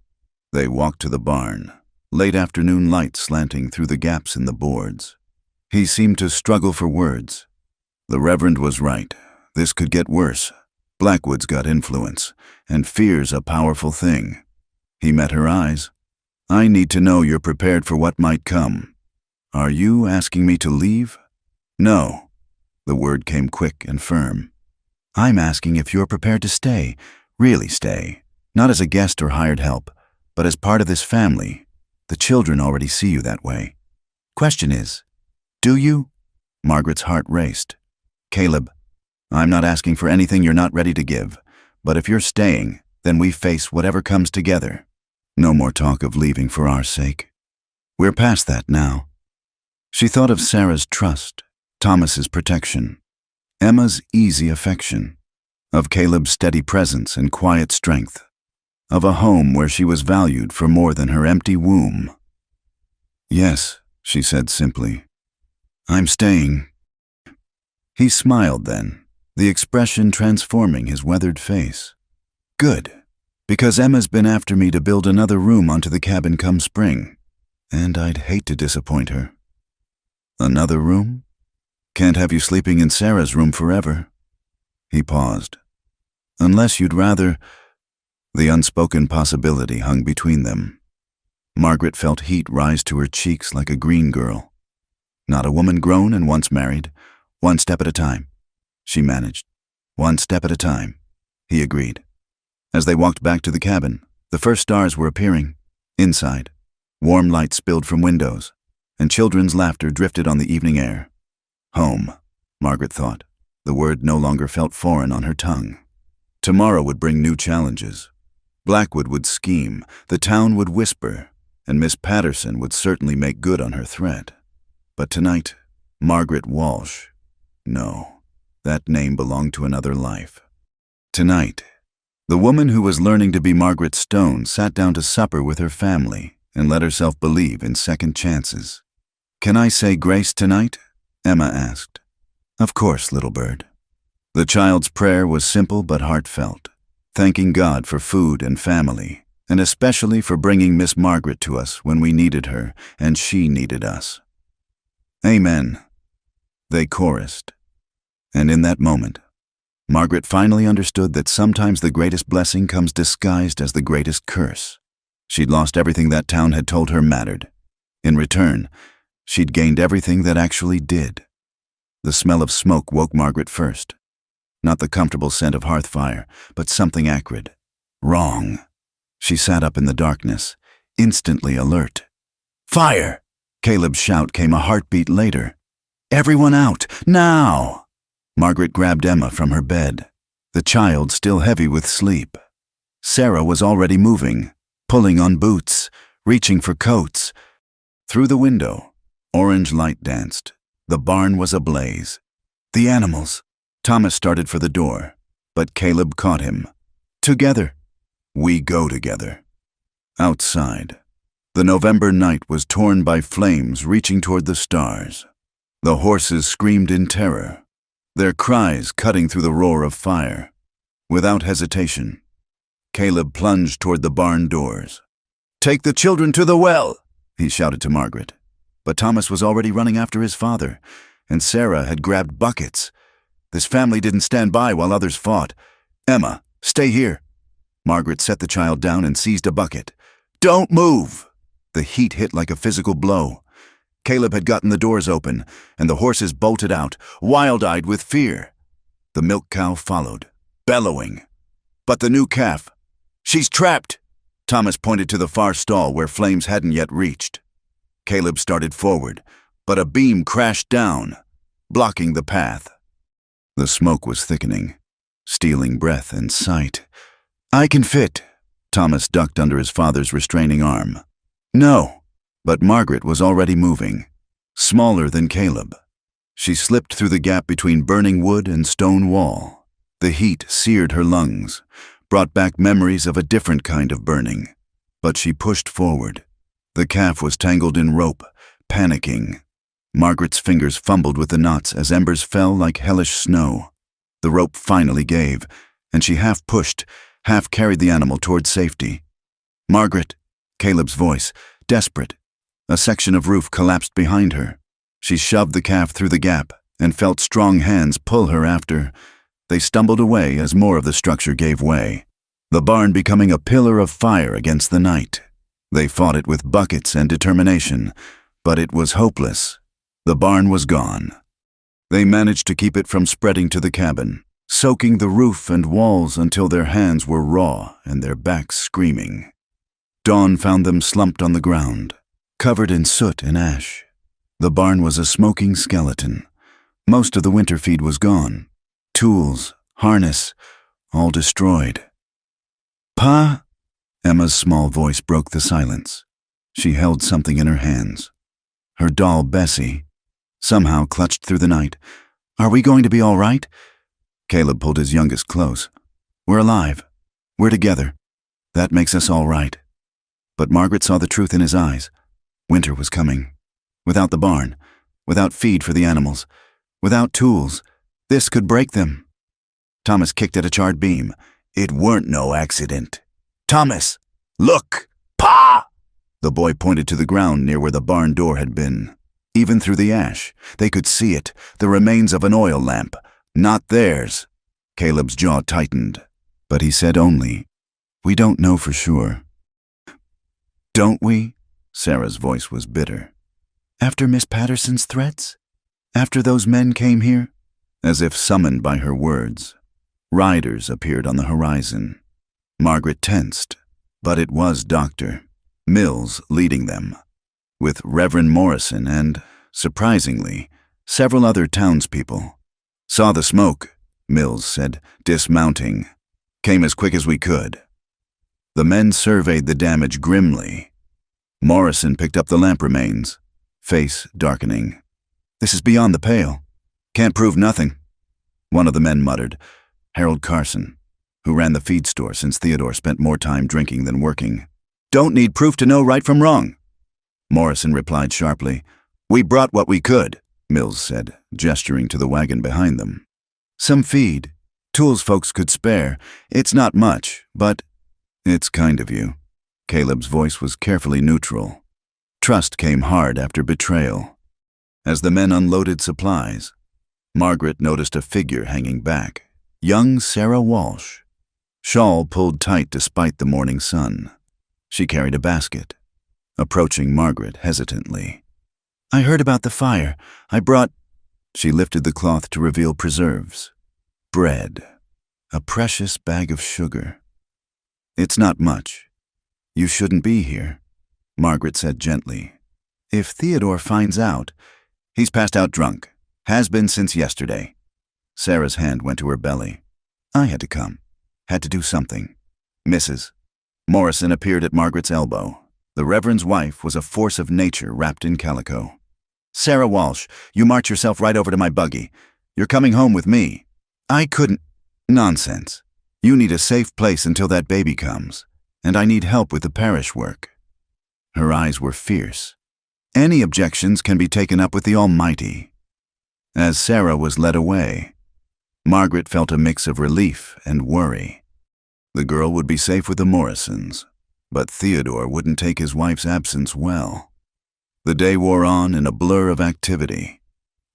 They walked to the barn, late afternoon light slanting through the gaps in the boards. He seemed to struggle for words. The Reverend was right. This could get worse. Blackwood's got influence, and fear's a powerful thing. He met her eyes. "I need to know you're prepared for what might come. Are you asking me to leave?" "No." The word came quick and firm. "I'm asking if you're prepared to stay, really stay, not as a guest or hired help, but as part of this family. The children already see you that way. Question is, do you?" Margaret's heart raced. "Caleb, I'm not asking for anything you're not ready to give, but if you're staying, then we face whatever comes together. No more talk of leaving for our sake. We're past that now." She thought of Sarah's trust, Thomas's protection, Emma's easy affection, of Caleb's steady presence and quiet strength, of a home where she was valued for more than her empty womb. "Yes," she said simply. "I'm staying." He smiled then, the expression transforming his weathered face. "Good, because Emma's been after me to build another room onto the cabin come spring, and I'd hate to disappoint her." "Another room? Can't have you sleeping in Sarah's room forever." He paused. "Unless you'd rather—" The unspoken possibility hung between them. Margaret felt heat rise to her cheeks like a green girl. Not a woman grown and once married. One step at a time. She managed. "One step at a time," he agreed. As they walked back to the cabin, the first stars were appearing. Inside, warm light spilled from windows, and children's laughter drifted on the evening air. Home, Margaret thought. The word no longer felt foreign on her tongue. Tomorrow would bring new challenges. Blackwood would scheme, the town would whisper, and Miss Patterson would certainly make good on her threat. But tonight, Margaret Walsh. No, that name belonged to another life. Tonight, the woman who was learning to be Margaret Stone sat down to supper with her family and let herself believe in second chances. "Can I say grace tonight?" Emma asked. "Of course, little bird." The child's prayer was simple but heartfelt, thanking God for food and family, and especially for bringing Miss Margaret to us when we needed her and she needed us. "Amen," they chorused. And in that moment, Margaret finally understood that sometimes the greatest blessing comes disguised as the greatest curse. She'd lost everything that town had told her mattered. In return, she'd gained everything that actually did. The smell of smoke woke Margaret first. Not the comfortable scent of hearth fire, but something acrid. Wrong. She sat up in the darkness, instantly alert. "Fire!" Caleb's shout came a heartbeat later. "Everyone out, now!" Margaret grabbed Emma from her bed, the child still heavy with sleep. Sarah was already moving, pulling on boots, reaching for coats. Through the window, orange light danced. The barn was ablaze. "The animals!" Thomas started for the door, but Caleb caught him. "Together. We go together." Outside, the November night was torn by flames reaching toward the stars. The horses screamed in terror, their cries cutting through the roar of fire. Without hesitation, Caleb plunged toward the barn doors. "Take the children to the well!" he shouted to Margaret. But Thomas was already running after his father, and Sarah had grabbed buckets. This family didn't stand by while others fought. "Emma, stay here." Margaret set the child down and seized a bucket. "Don't move!" The heat hit like a physical blow. Caleb had gotten the doors open, and the horses bolted out, wild-eyed with fear. The milk cow followed, bellowing. "But the new calf! She's trapped!" Thomas pointed to the far stall where flames hadn't yet reached. Caleb started forward, but a beam crashed down, blocking the path. The smoke was thickening, stealing breath and sight. "I can fit." Thomas ducked under his father's restraining arm. "No." But Margaret was already moving, smaller than Caleb. She slipped through the gap between burning wood and stone wall. The heat seared her lungs, brought back memories of a different kind of burning. But she pushed forward. The calf was tangled in rope, panicking. Margaret's fingers fumbled with the knots as embers fell like hellish snow. The rope finally gave, and she half pushed, half carried the animal toward safety. "Margaret," Caleb's voice, desperate. A section of roof collapsed behind her. She shoved the calf through the gap and felt strong hands pull her after. They stumbled away as more of the structure gave way, the barn becoming a pillar of fire against the night. They fought it with buckets and determination, but it was hopeless. The barn was gone. They managed to keep it from spreading to the cabin, soaking the roof and walls until their hands were raw and their backs screaming. Dawn found them slumped on the ground, covered in soot and ash. The barn was a smoking skeleton. Most of the winter feed was gone. Tools, harness, all destroyed. "Pa?" Emma's small voice broke the silence. She held something in her hands. Her doll, Bessie, somehow clutched through the night. "Are we going to be all right?" Caleb pulled his youngest close. "We're alive. We're together. That makes us all right." But Margaret saw the truth in his eyes. Winter was coming. Without the barn, without feed for the animals, without tools, this could break them. Thomas kicked at a charred beam. "It weren't no accident. Thomas, look! Pa!" The boy pointed to the ground near where the barn door had been. Even through the ash, they could see it, the remains of an oil lamp. Not theirs. Caleb's jaw tightened, but he said only, "We don't know for sure." "Don't we?" Sarah's voice was bitter. "After Miss Patterson's threats? After those men came here?" As if summoned by her words, riders appeared on the horizon. Margaret tensed, but it was Dr. Mills leading them, with Reverend Morrison and, surprisingly, several other townspeople. "Saw the smoke," Mills said, dismounting. "Came as quick as we could." The men surveyed the damage grimly. Morrison picked up the lamp remains, face darkening. "This is beyond the pale. Can't prove nothing." One of the men muttered, Harold Carson, who ran the feed store since Theodore spent more time drinking than working. "Don't need proof to know right from wrong." Morrison replied sharply. "We brought what we could," Mills said, gesturing to the wagon behind them. "Some feed. Tools folks could spare. It's not much, but—" "It's kind of you." Caleb's voice was carefully neutral. Trust came hard after betrayal. As the men unloaded supplies, Margaret noticed a figure hanging back. Young Sarah Walsh. Shawl pulled tight despite the morning sun. She carried a basket. Approaching Margaret hesitantly. "I heard about the fire. I brought—" She lifted the cloth to reveal preserves. Bread. A precious bag of sugar. "It's not much. You shouldn't be here," Margaret said gently. "If Theodore finds out—" "He's passed out drunk. Has been since yesterday." Sarah's hand went to her belly. "I had to come. Had to do something. Mrs. Morrison appeared at Margaret's elbow. The Reverend's wife was a force of nature wrapped in calico. "Sarah Walsh, you march yourself right over to my buggy. You're coming home with me." "I couldn't—" "Nonsense. You need a safe place until that baby comes, and I need help with the parish work." Her eyes were fierce. "Any objections can be taken up with the Almighty." As Sarah was led away, Margaret felt a mix of relief and worry. The girl would be safe with the Morrisons, but Theodore wouldn't take his wife's absence well. The day wore on in a blur of activity.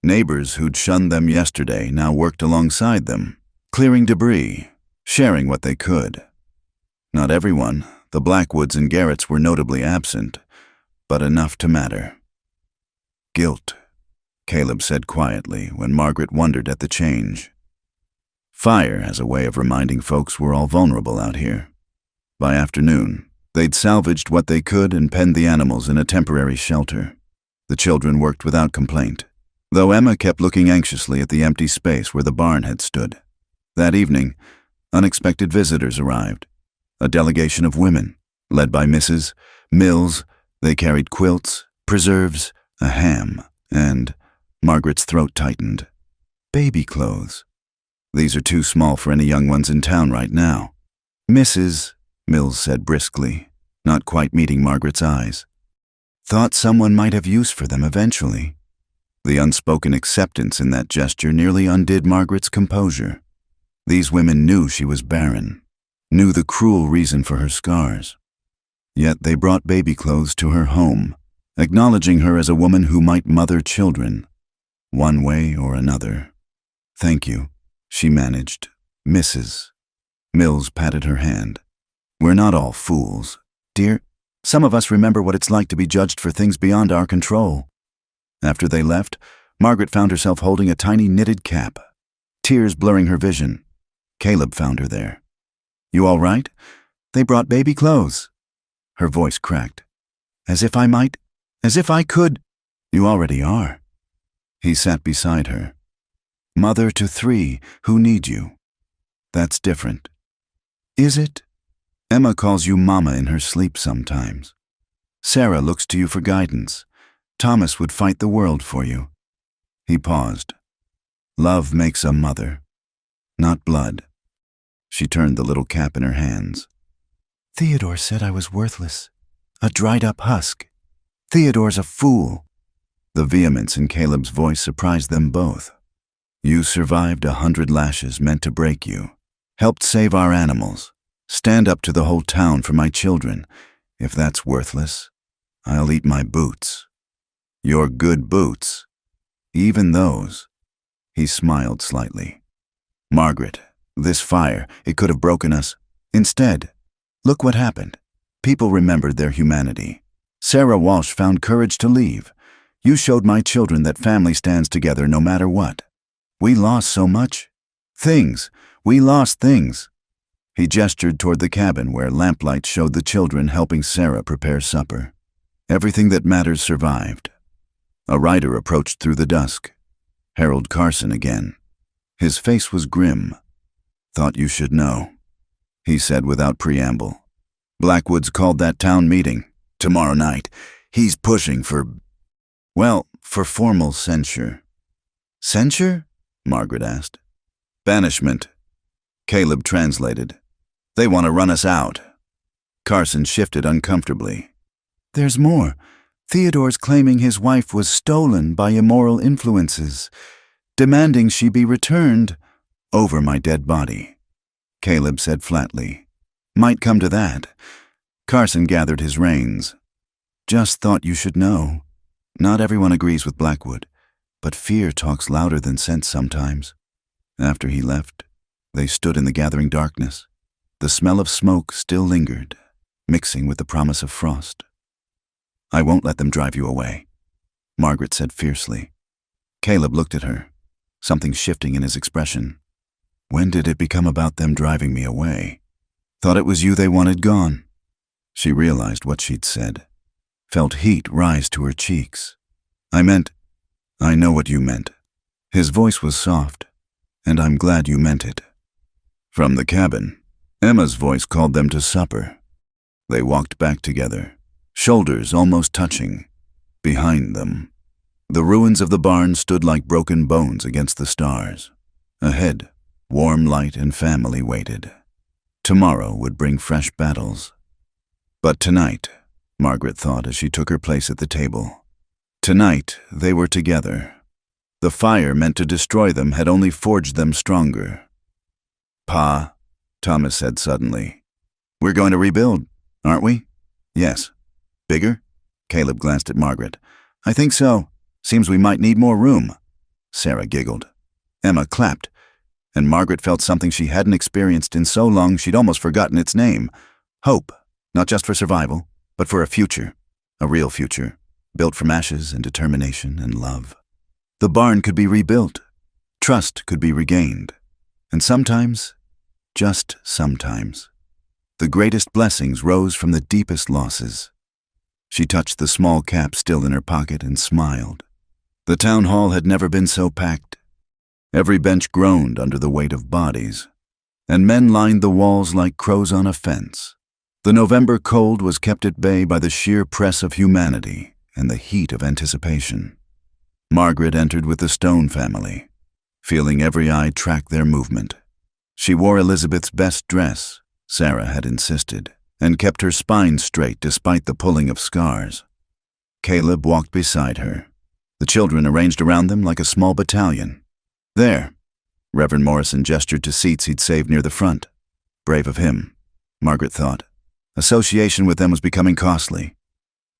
Neighbors who'd shunned them yesterday now worked alongside them, clearing debris, sharing what they could. Not everyone, the Blackwoods and Garretts were notably absent, but enough to matter. "Guilt," Caleb said quietly when Margaret wondered at the change. Fire has a way of reminding folks we're all vulnerable out here. By afternoon, they'd salvaged what they could and penned the animals in a temporary shelter. The children worked without complaint, though Emma kept looking anxiously at the empty space where the barn had stood. That evening, unexpected visitors arrived. A delegation of women, led by Mrs. Mills. They carried quilts, preserves, a ham, and, Margaret's throat tightened, baby clothes. These are too small for any young ones in town right now. Mrs., Mills said briskly, not quite meeting Margaret's eyes. Thought someone might have use for them eventually. The unspoken acceptance in that gesture nearly undid Margaret's composure. These women knew she was barren, knew the cruel reason for her scars. Yet they brought baby clothes to her home, acknowledging her as a woman who might mother children, one way or another. Thank you, she managed. Mrs. Mills patted her hand. We're not all fools, dear. Some of us remember what it's like to be judged for things beyond our control. After they left, Margaret found herself holding a tiny knitted cap, tears blurring her vision. Caleb found her there. You all right? They brought baby clothes. Her voice cracked. As if I could. You already are. He sat beside her. Mother to 3 who need you. That's different. Is it? Emma calls you Mama in her sleep sometimes. Sarah looks to you for guidance. Thomas would fight the world for you. He paused. Love makes a mother, not blood. She turned the little cap in her hands. Theodore said I was worthless, a dried-up husk. Theodore's a fool. The vehemence in Caleb's voice surprised them both. You survived 100 lashes meant to break you, helped save our animals, stand up to the whole town for my children. If that's worthless, I'll eat my boots. Your good boots. Even those. He smiled slightly. Margaret, this fire, it could have broken us. Instead, look what happened. People remembered their humanity. Sarah Walsh found courage to leave. You showed my children that family stands together no matter what. We lost so much. Things. We lost things. He gestured toward the cabin where lamplight showed the children helping Sarah prepare supper. Everything that matters survived. A rider approached through the dusk. Harold Carson again. His face was grim. Thought you should know, he said without preamble. Blackwood's called that town meeting. Tomorrow night. He's pushing for formal censure. Censure? Margaret asked. Banishment. Caleb translated. They want to run us out. Carson shifted uncomfortably. There's more. Theodore's claiming his wife was stolen by immoral influences, demanding she be returned over my dead body. Caleb said flatly. Might come to that. Carson gathered his reins. Just thought you should know. Not everyone agrees with Blackwood, but fear talks louder than sense sometimes. After he left, they stood in the gathering darkness. The smell of smoke still lingered, mixing with the promise of frost. I won't let them drive you away, Margaret said fiercely. Caleb looked at her, something shifting in his expression. When did it become about them driving me away? Thought it was you they wanted gone. She realized what she'd said, felt heat rise to her cheeks. I know what you meant. His voice was soft, and I'm glad you meant it. From the cabin, Emma's voice called them to supper. They walked back together, shoulders almost touching. Behind them, the ruins of the barn stood like broken bones against the stars. Ahead, warm light and family waited. Tomorrow would bring fresh battles. But tonight, Margaret thought as she took her place at the table, tonight they were together. The fire meant to destroy them had only forged them stronger. Pa, Thomas said suddenly. We're going to rebuild, aren't we? Yes. Bigger? Caleb glanced at Margaret. I think so. Seems we might need more room. Sarah giggled. Emma clapped, and Margaret felt something she hadn't experienced in so long she'd almost forgotten its name. Hope, not just for survival, but for a future, a real future, built from ashes and determination and love. The barn could be rebuilt. Trust could be regained. And sometimes, just sometimes, the greatest blessings rose from the deepest losses. She touched the small cap still in her pocket and smiled. The town hall had never been so packed. Every bench groaned under the weight of bodies, and men lined the walls like crows on a fence. The November cold was kept at bay by the sheer press of humanity and the heat of anticipation. Margaret entered with the Stone family. feeling every eye track their movement. She wore Elizabeth's best dress, Sarah had insisted, and kept her spine straight despite the pulling of scars. Caleb walked beside her, the children arranged around them like a small battalion. There, Reverend Morrison gestured to seats he'd saved near the front. Brave of him, Margaret thought. Association with them was becoming costly.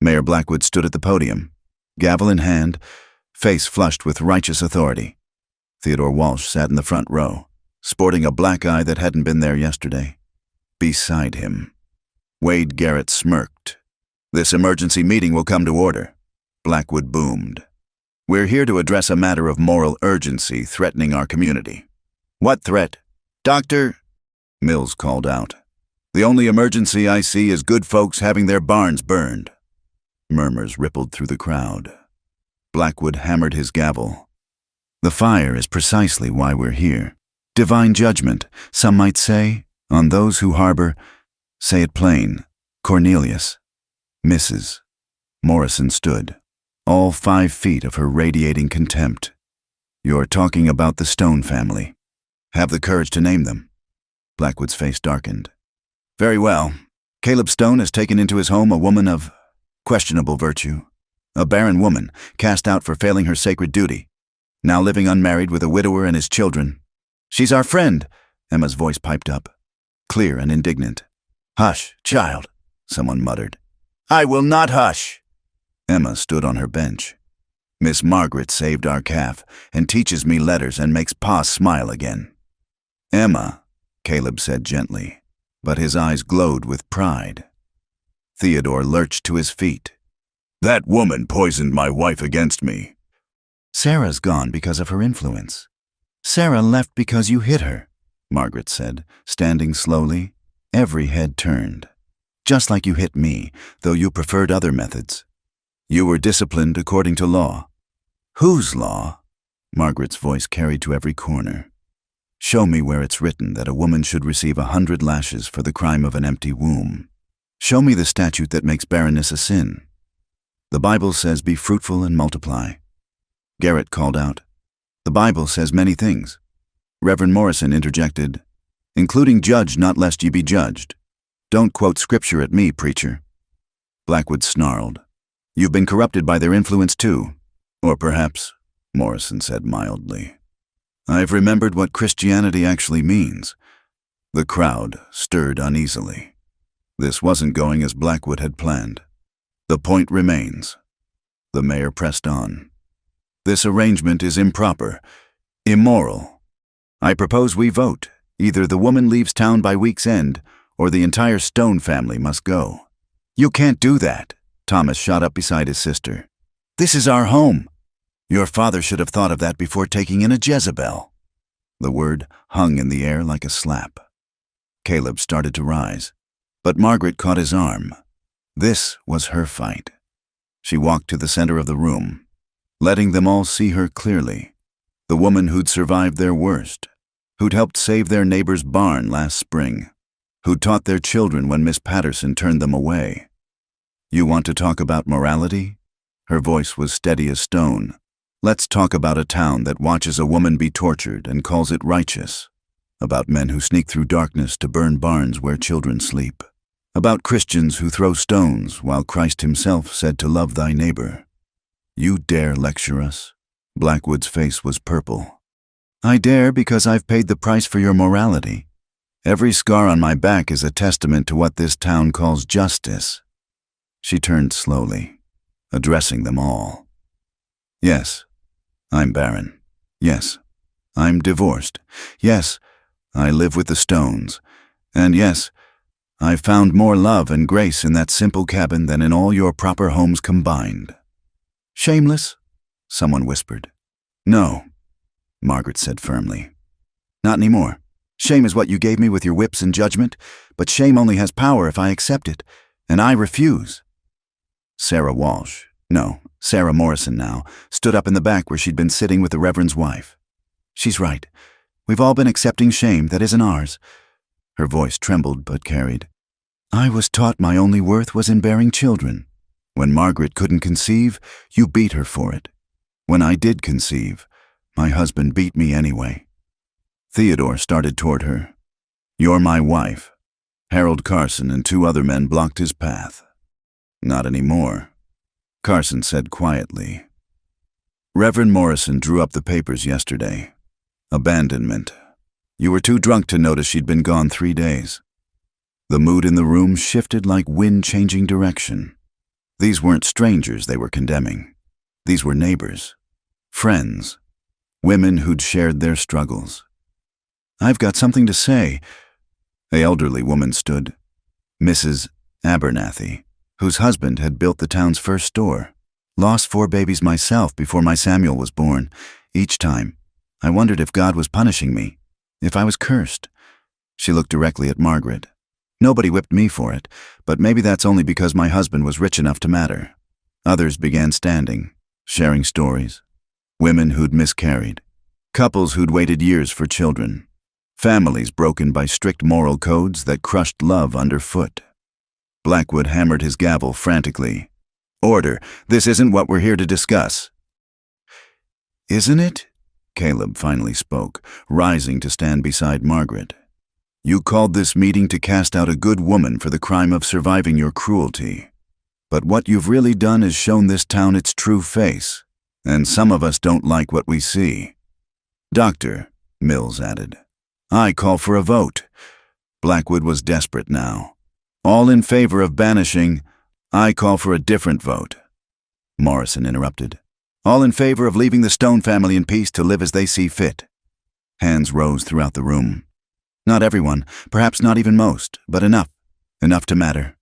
Mayor Blackwood stood at the podium, gavel in hand, face flushed with righteous authority. Theodore Walsh sat in the front row, sporting a black eye that hadn't been there yesterday. Beside him, Wade Garrett smirked. "This emergency meeting will come to order," Blackwood boomed. "We're here to address a matter of moral urgency threatening our community." "What threat?" "Doctor," Mills called out. "The only emergency I see is good folks having their barns burned." Murmurs rippled through the crowd. Blackwood hammered his gavel. "The fire is precisely why we're here. Divine judgment, some might say, on those who harbor, say it plain, Cornelius." Mrs. Morrison stood, all 5 feet of her radiating contempt. "You're talking about the Stone family. Have the courage to name them." Blackwood's face darkened. "Very well. Caleb Stone has taken into his home a woman of questionable virtue. A barren woman, cast out for failing her sacred duty. Now living unmarried with a widower and his children." "She's our friend," Emma's voice piped up, clear and indignant. "Hush, child," someone muttered. "I will not hush." Emma stood on her bench. "Miss Margaret saved our calf and teaches me letters and makes Pa smile again." "Emma," Caleb said gently, but his eyes glowed with pride. Theodore lurched to his feet. "That woman poisoned my wife against me." "Sarah's gone because of her influence. Sarah left because you hit her," Margaret said, standing slowly, every head turned. "Just like you hit me, though you preferred other methods. You were disciplined according to law." "Whose law?" Margaret's voice carried to every corner. "Show me where it's written that a woman should receive 100 lashes for the crime of an empty womb. Show me the statute that makes barrenness a sin. The Bible says be fruitful and multiply." Garrett called out. "The Bible says many things." Reverend Morrison interjected, "Including judge not lest ye be judged. Don't quote scripture at me, preacher." Blackwood snarled. "You've been corrupted by their influence too. Or perhaps," Morrison said mildly, "I've remembered what Christianity actually means." The crowd stirred uneasily. This wasn't going as Blackwood had planned. "The point remains." The mayor pressed on. "This arrangement is improper, immoral. I propose we vote. Either the woman leaves town by week's end, or the entire Stone family must go." "You can't do that," Thomas shot up beside his sister. "This is our home. Your father should have thought of that before taking in a Jezebel." The word hung in the air like a slap. Caleb started to rise, but Margaret caught his arm. This was her fight. She walked to the center of the room, letting them all see her clearly. The woman who'd survived their worst, who'd helped save their neighbor's barn last spring, who'd taught their children when Miss Patterson turned them away. "You want to talk about morality?" Her voice was steady as stone. "Let's talk about a town that watches a woman be tortured and calls it righteous. About men who sneak through darkness to burn barns where children sleep. About Christians who throw stones while Christ himself said to love thy neighbor. You dare lecture us?" Blackwood's face was purple. "I dare because I've paid the price for your morality. Every scar on my back is a testament to what this town calls justice." She turned slowly, addressing them all. "Yes, I'm barren. Yes, I'm divorced. Yes, I live with the Stones. And yes, I've found more love and grace in that simple cabin than in all your proper homes combined." "Shameless?" someone whispered. "No," Margaret said firmly. "Not anymore. Shame is what you gave me with your whips and judgment, but shame only has power if I accept it, and I refuse." Sarah Morrison now, stood up in the back where she'd been sitting with the Reverend's wife. "She's right. We've all been accepting shame that isn't ours." Her voice trembled but carried. "I was taught my only worth was in bearing children. When Margaret couldn't conceive, you beat her for it. When I did conceive, My husband beat me anyway. Theodore started toward her. You're my wife. Harold Carson and 2 other men blocked his path. Not anymore, Carson said quietly. Reverend Morrison drew up the papers yesterday. Abandonment. You were too drunk to notice she'd been gone 3 days. The mood in the room shifted like wind changing direction. These weren't strangers they were condemning. These were neighbors, friends, women who'd shared their struggles. I've got something to say. The elderly woman stood, Mrs. Abernathy, whose husband had built the town's first store. Lost 4 babies myself before my Samuel was born. Each time, I wondered if God was punishing me, if I was cursed. She looked directly at Margaret. Nobody whipped me for it, but maybe that's only because my husband was rich enough to matter. Others began standing, sharing stories. Women who'd miscarried, couples who'd waited years for children, families broken by strict moral codes that crushed love underfoot. Blackwood hammered his gavel frantically. Order, this isn't what we're here to discuss. Isn't it? Caleb finally spoke, rising to stand beside Margaret. You called this meeting to cast out a good woman for the crime of surviving your cruelty. But what you've really done is shown this town its true face, and some of us don't like what we see. Doctor, Mills added, I call for a vote. Blackwood was desperate now. All in favor of banishing, I call for a different vote. Morrison interrupted. All in favor of leaving the Stone family in peace to live as they see fit. Hands rose throughout the room. Not everyone, perhaps not even most, but enough. Enough to matter.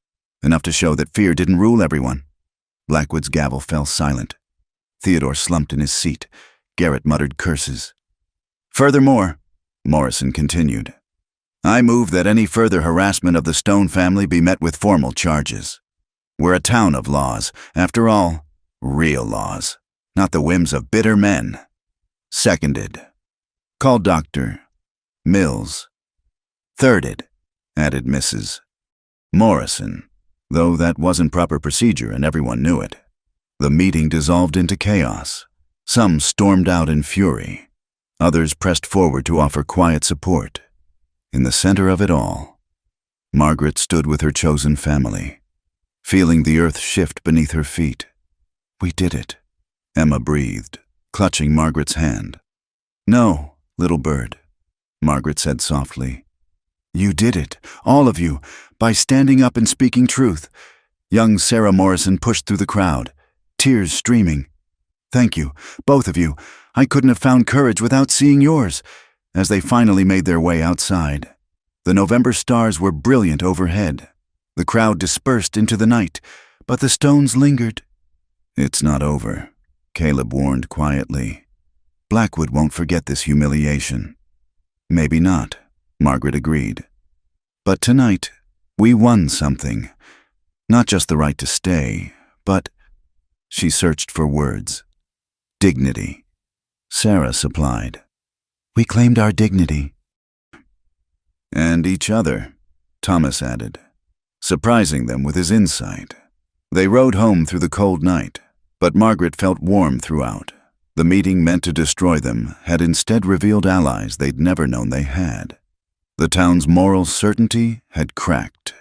Enough to show that fear didn't rule everyone. Blackwood's gavel fell silent. Theodore slumped in his seat. Garrett muttered curses. Furthermore, Morrison continued, I move that any further harassment of the Stone family be met with formal charges. We're a town of laws. After all, real laws, not the whims of bitter men. Seconded. Call Dr. Mills. Thirded, added Mrs. Morrison, though that wasn't proper procedure and everyone knew it. The meeting dissolved into chaos. Some stormed out in fury. Others pressed forward to offer quiet support. In the center of it all, Margaret stood with her chosen family, feeling the earth shift beneath her feet. We did it, Emma breathed, clutching Margaret's hand. No, little bird, Margaret said softly. You did it, all of you, by standing up and speaking truth. Young Sarah Morrison pushed through the crowd, tears streaming. Thank you, both of you. I couldn't have found courage without seeing yours. As they finally made their way outside, the November stars were brilliant overhead. The crowd dispersed into the night, but the stones lingered. It's not over, Caleb warned quietly. Blackwood won't forget this humiliation. Maybe not, Margaret agreed. But tonight, we won something. Not just the right to stay, but... She searched for words. Dignity. Sarah supplied. We claimed our dignity. And each other, Thomas added, surprising them with his insight. They rode home through the cold night, but Margaret felt warm throughout. The meeting meant to destroy them had instead revealed allies they'd never known they had. The town's moral certainty had cracked,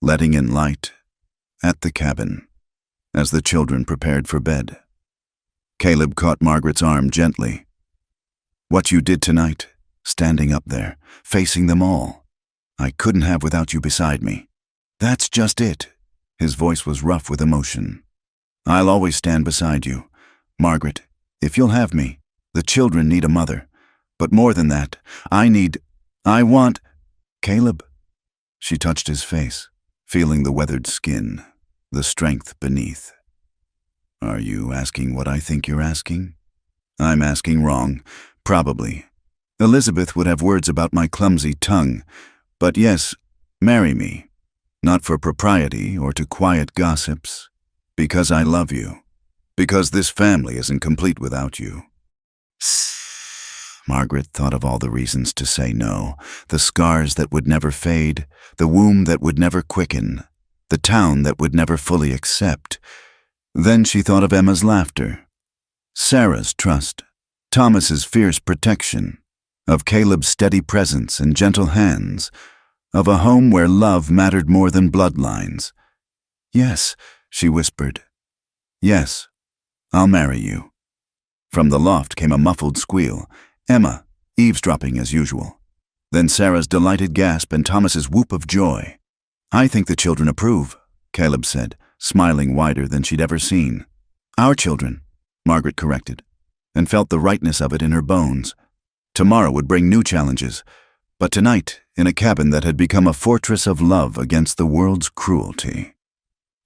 letting in light at the cabin as the children prepared for bed. Caleb caught Margaret's arm gently. What you did tonight, standing up there, facing them all, I couldn't have without you beside me. That's just it. His voice was rough with emotion. I'll always stand beside you. Margaret, if you'll have me, the children need a mother. But more than that, I want... Caleb. She touched his face, feeling the weathered skin, the strength beneath. Are you asking what I think you're asking? I'm asking wrong, probably. Elizabeth would have words about my clumsy tongue, but yes, marry me. Not for propriety or to quiet gossips. Because I love you. Because this family isn't complete without you. Margaret thought of all the reasons to say no, the scars that would never fade, the womb that would never quicken, the town that would never fully accept. Then she thought of Emma's laughter, Sarah's trust, Thomas's fierce protection, of Caleb's steady presence and gentle hands, of a home where love mattered more than bloodlines. "Yes," she whispered. "Yes, I'll marry you." From the loft came a muffled squeal, Emma, eavesdropping as usual. Then Sarah's delighted gasp and Thomas's whoop of joy. "I think the children approve," Caleb said, smiling wider than she'd ever seen. "Our children," Margaret corrected, and felt the rightness of it in her bones. Tomorrow would bring new challenges, but tonight, in a cabin that had become a fortress of love against the world's cruelty.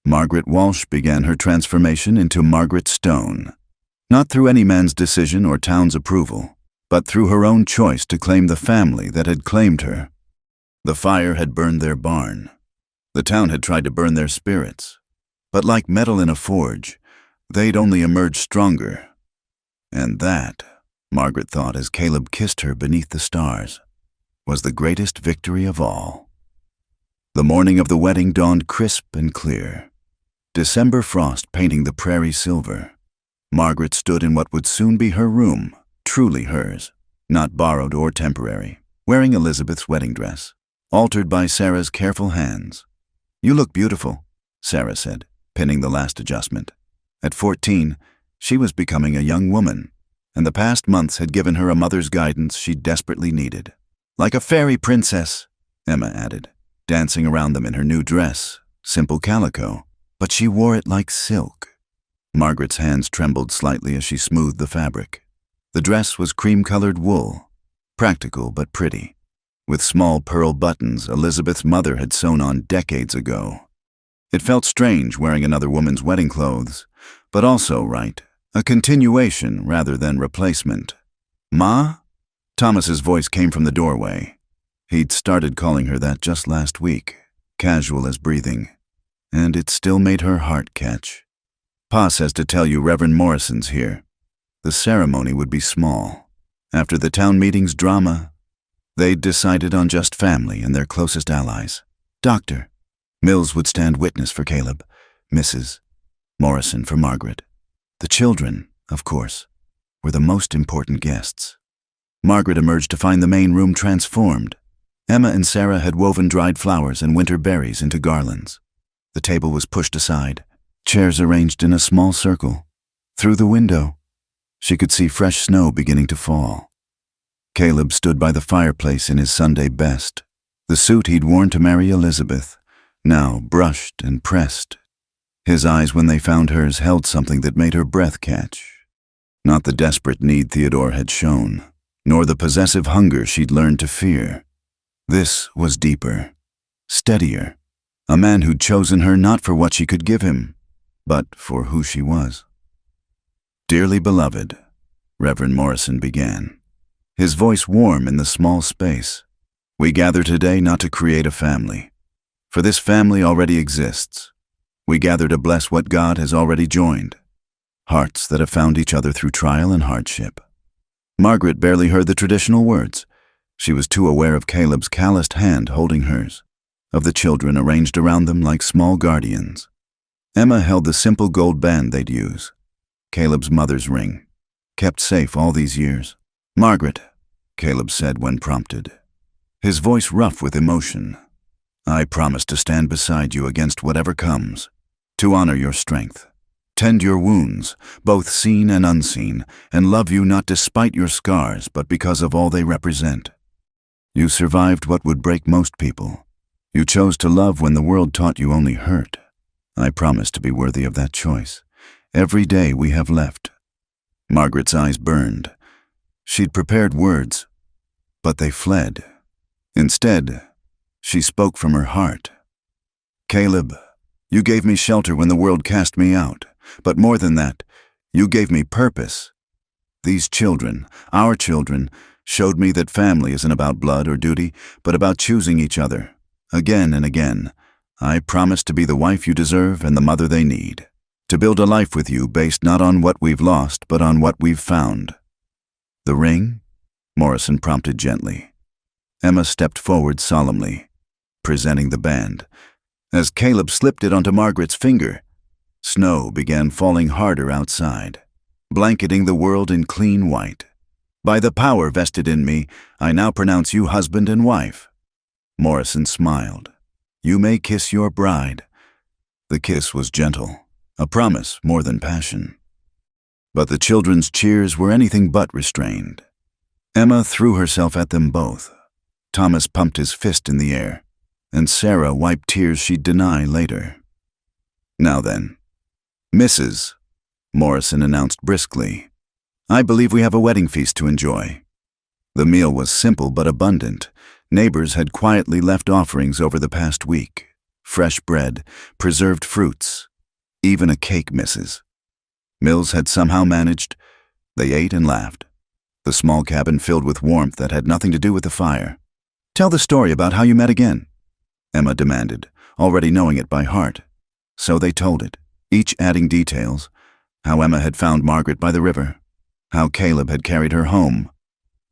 Margaret Walsh began her transformation into Margaret Stone, not through any man's decision or town's approval, but through her own choice to claim the family that had claimed her. The fire had burned their barn. The town had tried to burn their spirits, but like metal in a forge, they'd only emerged stronger. And that, Margaret thought as Caleb kissed her beneath the stars, was the greatest victory of all. The morning of the wedding dawned crisp and clear, December frost painting the prairie silver. Margaret stood in what would soon be her room, truly hers, not borrowed or temporary, wearing Elizabeth's wedding dress, altered by Sarah's careful hands. "You look beautiful," Sarah said, pinning the last adjustment. At 14, she was becoming a young woman, and the past months had given her a mother's guidance she desperately needed. "Like a fairy princess," Emma added, dancing around them in her new dress, simple calico, but she wore it like silk. Margaret's hands trembled slightly as she smoothed the fabric. The dress was cream-colored wool, practical but pretty, with small pearl buttons Elizabeth's mother had sewn on decades ago. It felt strange wearing another woman's wedding clothes, but also right, a continuation rather than replacement. "Ma?" Thomas's voice came from the doorway. He'd started calling her that just last week, casual as breathing, and it still made her heart catch. "Pa says to tell you Reverend Morrison's here." The ceremony would be small. After the town meeting's drama, they'd decided on just family and their closest allies. Dr. Mills would stand witness for Caleb, Mrs. Morrison for Margaret. The children, of course, were the most important guests. Margaret emerged to find the main room transformed. Emma and Sarah had woven dried flowers and winter berries into garlands. The table was pushed aside, chairs arranged in a small circle. Through the window, she could see fresh snow beginning to fall. Caleb stood by the fireplace in his Sunday best, the suit he'd worn to marry Elizabeth, now brushed and pressed. His eyes, when they found hers, held something that made her breath catch. Not the desperate need Theodore had shown, nor the possessive hunger she'd learned to fear. This was deeper, steadier, a man who'd chosen her not for what she could give him, but for who she was. "Dearly beloved," Reverend Morrison began, his voice warm in the small space, "we gather today not to create a family, for this family already exists. We gather to bless what God has already joined, hearts that have found each other through trial and hardship." Margaret barely heard the traditional words. She was too aware of Caleb's calloused hand holding hers, of the children arranged around them like small guardians. Emma held the simple gold band they'd use, Caleb's mother's ring, kept safe all these years. "Margaret," Caleb said when prompted, his voice rough with emotion, "I promise to stand beside you against whatever comes, to honor your strength, tend your wounds, both seen and unseen, and love you not despite your scars, but because of all they represent. You survived what would break most people. You chose to love when the world taught you only hurt. I promise to be worthy of that choice, every day we have left." Margaret's eyes burned. She'd prepared words, but they fled. Instead, she spoke from her heart. "Caleb, you gave me shelter when the world cast me out, but more than that, you gave me purpose. These children, our children, showed me that family isn't about blood or duty, but about choosing each other. Again and again, I promise to be the wife you deserve and the mother they need, to build a life with you based not on what we've lost, but on what we've found." "The ring?" Morrison prompted gently. Emma stepped forward solemnly, presenting the band. As Caleb slipped it onto Margaret's finger, snow began falling harder outside, blanketing the world in clean white. By the power vested in me, I now pronounce you husband and wife." Morrison smiled. "You may kiss your bride." The kiss was gentle, a promise more than passion. But the children's cheers were anything but restrained. Emma threw herself at them both. Thomas pumped his fist in the air, and Sarah wiped tears she'd deny later. "Now then, Mrs." Morrison announced briskly, "I believe we have a wedding feast to enjoy." The meal was simple but abundant. Neighbors had quietly left offerings over the past week. Fresh bread, preserved fruits, even a cake, Mrs. Mills had somehow managed. They ate and laughed. The small cabin filled with warmth that had nothing to do with the fire. "Tell the story about how you met again," Emma demanded, already knowing it by heart. So they told it, each adding details: how Emma had found Margaret by the river, how Caleb had carried her home.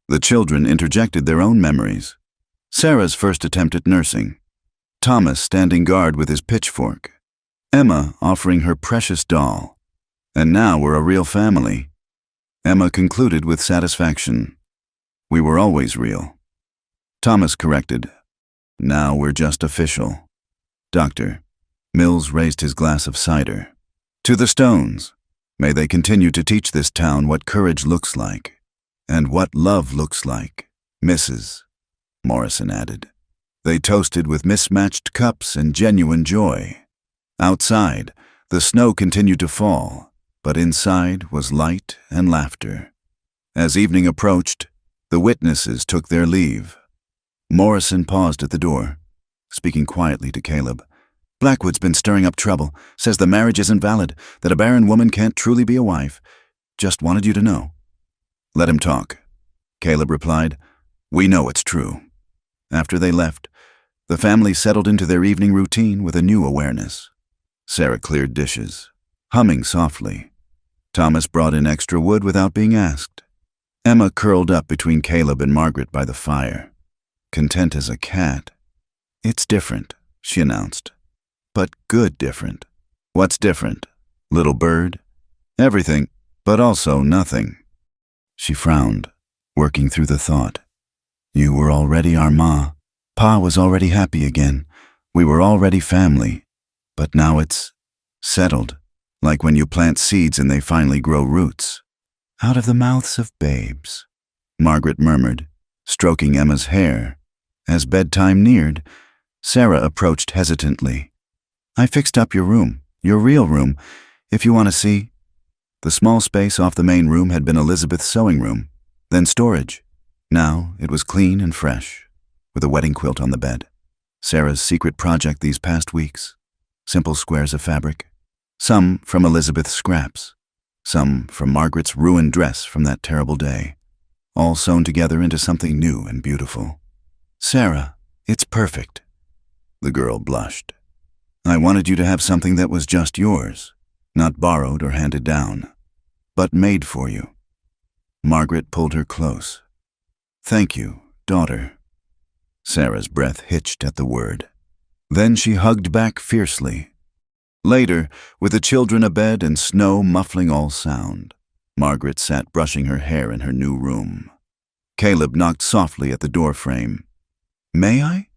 The children interjected their own memories. Sarah's first attempt at nursing, Thomas standing guard with his pitchfork, Emma offering her precious doll. And now we're a real family. Emma concluded with satisfaction. "We were always real." Thomas corrected. "Now we're just official." "Doctor," Mills raised his glass of cider. "To the Stones. May they continue to teach this town what courage looks like, and what love looks like, Mrs." Morrison added. They toasted with mismatched cups and genuine joy. Outside, the snow continued to fall, but inside was light and laughter. As evening approached, the witnesses took their leave. Morrison paused at the door, speaking quietly to Caleb. "Blackwood's been stirring up trouble, says the marriage isn't valid, that a barren woman can't truly be a wife. Just wanted you to know." "Let him talk," Caleb replied. "We know it's true." After they left, the family settled into their evening routine with a new awareness. Sarah cleared dishes, humming softly. Thomas brought in extra wood without being asked. Emma curled up between Caleb and Margaret by the fire, content as a cat. "It's different," she announced. "But good different." "What's different, little bird?" "Everything, but also nothing." She frowned, working through the thought. "You were already our ma. Pa was already happy again. We were already family. But now it's settled, like when you plant seeds and they finally grow roots." "Out of the mouths of babes," Margaret murmured, stroking Emma's hair. As bedtime neared, Sarah approached hesitantly. "I fixed up your room, your real room, if you want to see." The small space off the main room had been Elizabeth's sewing room, then storage. Now it was clean and fresh, with a wedding quilt on the bed. Sarah's secret project these past weeks. Simple squares of fabric, some from Elizabeth's scraps, some from Margaret's ruined dress from that terrible day, all sewn together into something new and beautiful. "Sarah, it's perfect." The girl blushed. "I wanted you to have something that was just yours, not borrowed or handed down, but made for you." Margaret pulled her close. "Thank you, daughter." Sarah's breath hitched at the word. Then she hugged back fiercely. Later, with the children abed and snow muffling all sound, Margaret sat brushing her hair in her new room. Caleb knocked softly at the door frame. "May I?"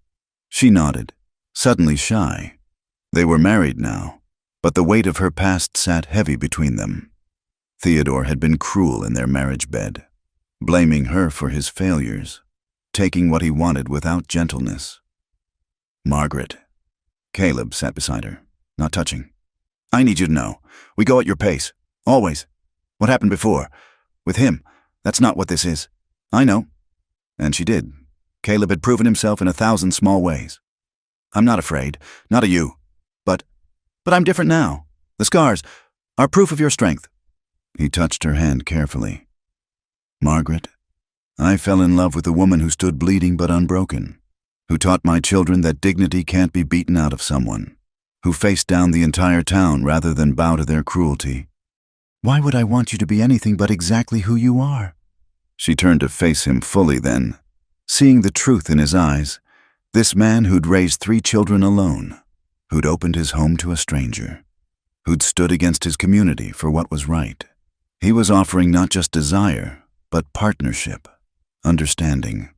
She nodded, suddenly shy. They were married now, but the weight of her past sat heavy between them. Theodore had been cruel in their marriage bed, blaming her for his failures, taking what he wanted without gentleness. "Margaret." Caleb sat beside her, not touching. "I need you to know. We go at your pace. Always. What happened before? With him. That's not what this is. I know." And she did. Caleb had proven himself in 1,000 small ways. "I'm not afraid. Not of you. But I'm different now. The scars are proof of your strength." He touched her hand carefully. "Margaret, I fell in love with a woman who stood bleeding but unbroken, who taught my children that dignity can't be beaten out of someone, who faced down the entire town rather than bow to their cruelty." "Why would I want you to be anything but exactly who you are?" She turned to face him fully then, seeing the truth in his eyes. This man who'd raised 3 children alone, who'd opened his home to a stranger, who'd stood against his community for what was right. He was offering not just desire, but partnership, understanding,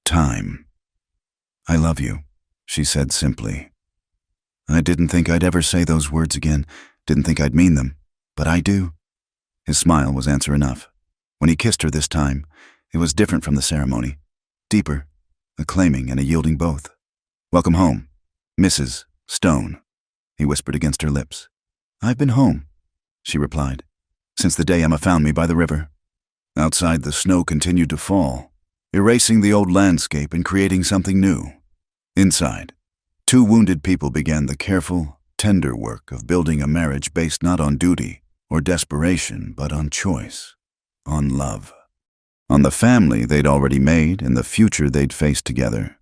time. "I love you," she said simply. I didn't think I'd ever say those words again, didn't think I'd mean them, but I do. His smile was answer enough. When he kissed her this time, it was different from the ceremony, deeper, a claiming and a yielding both. "Welcome home, Mrs. Stone," he whispered against her lips. "I've been home," she replied, "since the day Emma found me by the river." Outside, the snow continued to fall, erasing the old landscape and creating something new. Inside, two wounded people began the careful, tender work of building a marriage based not on duty or desperation, but on choice, on love, on the family they'd already made and the future they'd face together.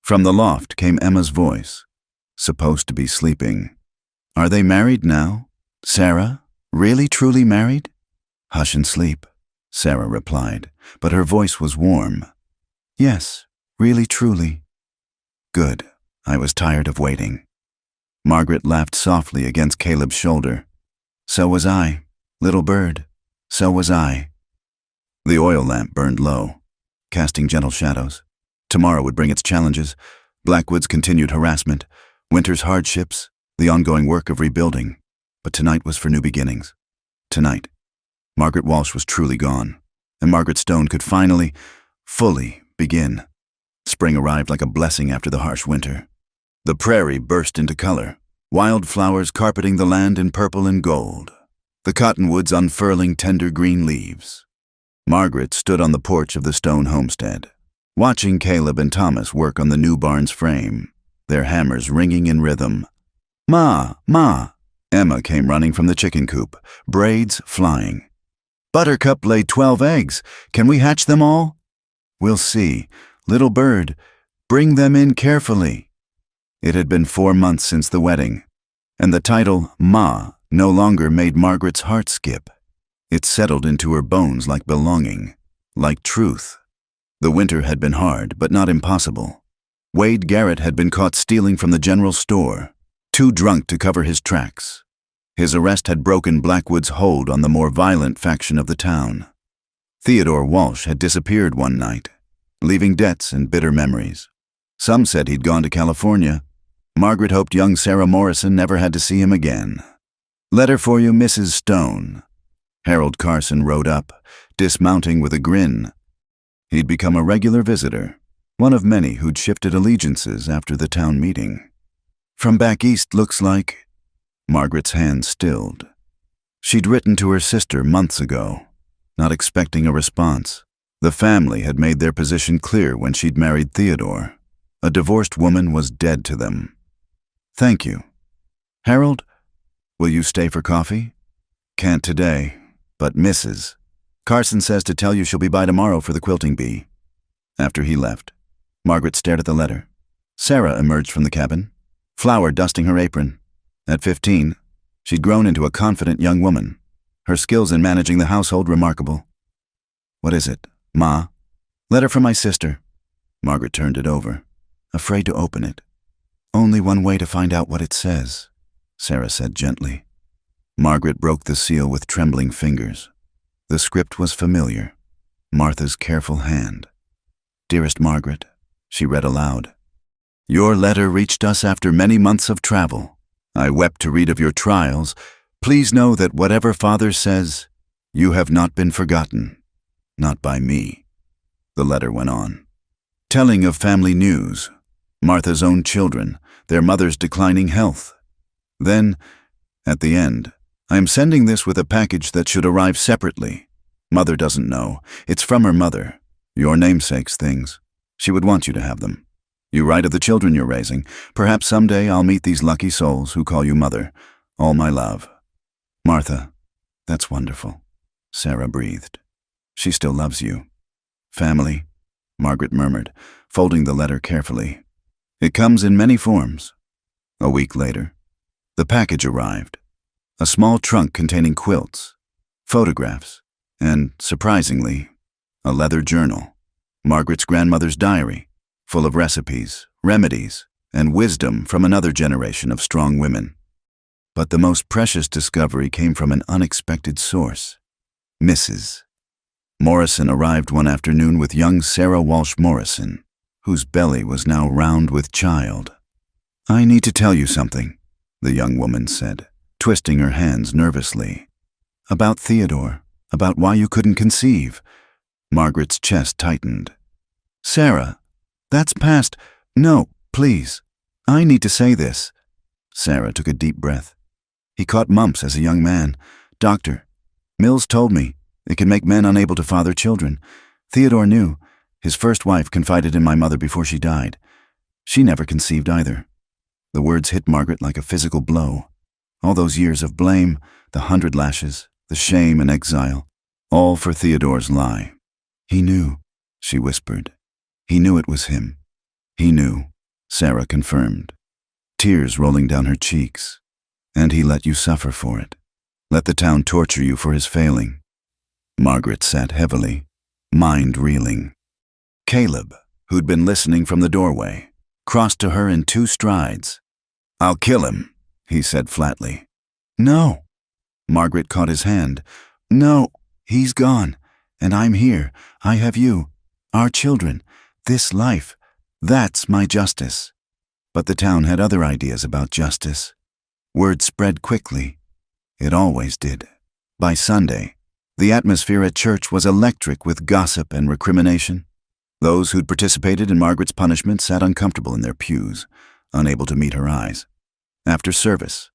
From the loft came Emma's voice, supposed to be sleeping. "Are they married now? Sarah? Really, truly married?" "Hush and sleep," Sarah replied, but her voice was warm. "Yes, really, truly." "Good. I was tired of waiting." Margaret laughed softly against Caleb's shoulder. "So was I, little bird. So was I." The oil lamp burned low, casting gentle shadows. Tomorrow would bring its challenges, Blackwood's continued harassment, winter's hardships, the ongoing work of rebuilding. But tonight was for new beginnings. Tonight, Margaret Walsh was truly gone, and Margaret Stone could finally, fully begin. Spring arrived like a blessing after the harsh winter. The prairie burst into color, wildflowers carpeting the land in purple and gold, the cottonwoods unfurling tender green leaves. Margaret stood on the porch of the Stone homestead, watching Caleb and Thomas work on the new barn's frame, their hammers ringing in rhythm. "Ma, Ma!" Emma came running from the chicken coop, braids flying. "Buttercup laid 12 eggs. Can we hatch them all?" "We'll see. Little bird, bring them in carefully." It had been 4 months since the wedding, and the title, Ma, no longer made Margaret's heart skip. It settled into her bones like belonging, like truth. The winter had been hard, but not impossible. Wade Garrett had been caught stealing from the general store, too drunk to cover his tracks. His arrest had broken Blackwood's hold on the more violent faction of the town. Theodore Walsh had disappeared one night, leaving debts and bitter memories. Some said he'd gone to California. Margaret hoped young Sarah Morrison never had to see him again. "Letter for you, Mrs. Stone." Harold Carson rode up, dismounting with a grin. He'd become a regular visitor, one of many who'd shifted allegiances after the town meeting. "From back east, looks like." Margaret's hand stilled. She'd written to her sister months ago, not expecting a response. The family had made their position clear when she'd married Theodore. A divorced woman was dead to them. "Thank you. Harold, will you stay for coffee?" "Can't today, but Mrs. Carson says to tell you she'll be by tomorrow for the quilting bee." After he left, Margaret stared at the letter. Sarah emerged from the cabin, flour dusting her apron. At 15, she'd grown into a confident young woman, her skills in managing the household remarkable. "What is it, Ma?" "Letter from my sister." Margaret turned it over, afraid to open it. "Only one way to find out what it says," Sarah said gently. Margaret broke the seal with trembling fingers. The script was familiar, Martha's careful hand. "Dearest Margaret," she read aloud. "Your letter reached us after many months of travel. I wept to read of your trials. Please know that whatever Father says, you have not been forgotten. Not by me." The letter went on, telling of family news, Martha's own children, their mother's declining health. Then, at the end, "I am sending this with a package that should arrive separately. Mother doesn't know. It's from her mother. Your namesake's things. She would want you to have them. You write of the children you're raising. Perhaps someday I'll meet these lucky souls who call you mother. All my love." "Martha, that's wonderful," Sarah breathed. "She still loves you." "Family," Margaret murmured, folding the letter carefully. "It comes in many forms." A week later, the package arrived. A small trunk containing quilts, photographs, and, surprisingly, a leather journal, Margaret's grandmother's diary, full of recipes, remedies, and wisdom from another generation of strong women. But the most precious discovery came from an unexpected source, Mrs. Morrison arrived one afternoon with young Sarah Walsh Morrison, whose belly was now round with child. "I need to tell you something," the young woman said, twisting her hands nervously. "About Theodore, about why you couldn't conceive." Margaret's chest tightened. "Sarah, that's past. No, please. I need to say this." Sarah took a deep breath. "He caught mumps as a young man. Doctor, Mills told me it can make men unable to father children. Theodore knew. His first wife confided in my mother before she died. She never conceived either." The words hit Margaret like a physical blow. All those years of blame, the 100 lashes, the shame and exile, all for Theodore's lie. "He knew," she whispered. "He knew it was him." "He knew," Sarah confirmed, tears rolling down her cheeks. "And he let you suffer for it. Let the town torture you for his failing." Margaret sat heavily, mind reeling. Caleb, who'd been listening from the doorway, crossed to her in 2 strides. "I'll kill him," he said flatly. "No." Margaret caught his hand. "No, he's gone, and I'm here. I have you, our children, this life. That's my justice." But the town had other ideas about justice. Word spread quickly. It always did. By Sunday, the atmosphere at church was electric with gossip and recrimination. Those who'd participated in Margaret's punishment sat uncomfortable in their pews, unable to meet her eyes. After service,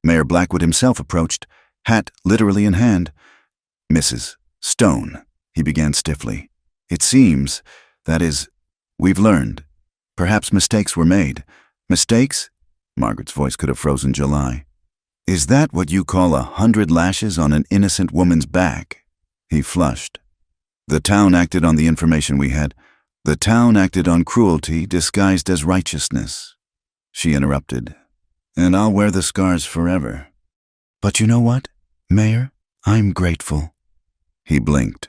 Mayor Blackwood himself approached, hat literally in hand. "Mrs. Stone," he began stiffly. "It seems, that is, we've learned. Perhaps mistakes were made." "Mistakes?" Margaret's voice could have frozen July. "Is that what you call 100 lashes on an innocent woman's back?" He flushed. "The town acted on the information we had. The town acted on cruelty disguised as righteousness." She interrupted. "And I'll wear the scars forever." "But you know what, Mayor? I'm grateful." He blinked.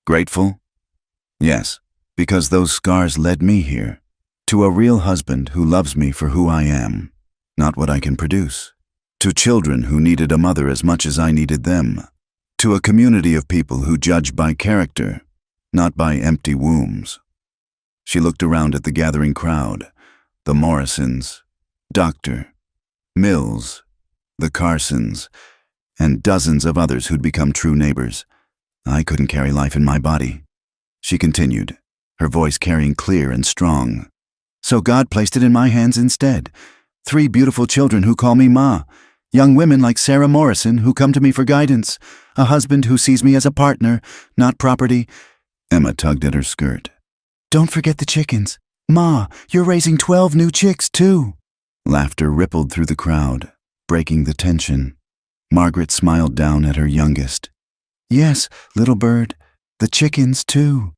"Grateful?" "Yes, because those scars led me here, to a real husband who loves me for who I am, not what I can produce. To children who needed a mother as much as I needed them. To a community of people who judge by character, not by empty wombs." She looked around at the gathering crowd, the Morrisons, Dr. Mills, the Carsons, and dozens of others who'd become true neighbors. "I couldn't carry life in my body," she continued, her voice carrying clear and strong. "So God placed it in my hands instead. 3 beautiful children who call me Ma. Young women like Sarah Morrison who come to me for guidance. A husband who sees me as a partner, not property." Emma tugged at her skirt. "Don't forget the chickens. Ma, you're raising 12 new chicks, too." Laughter rippled through the crowd, breaking the tension. Margaret smiled down at her youngest. "Yes, little bird, the chickens, too."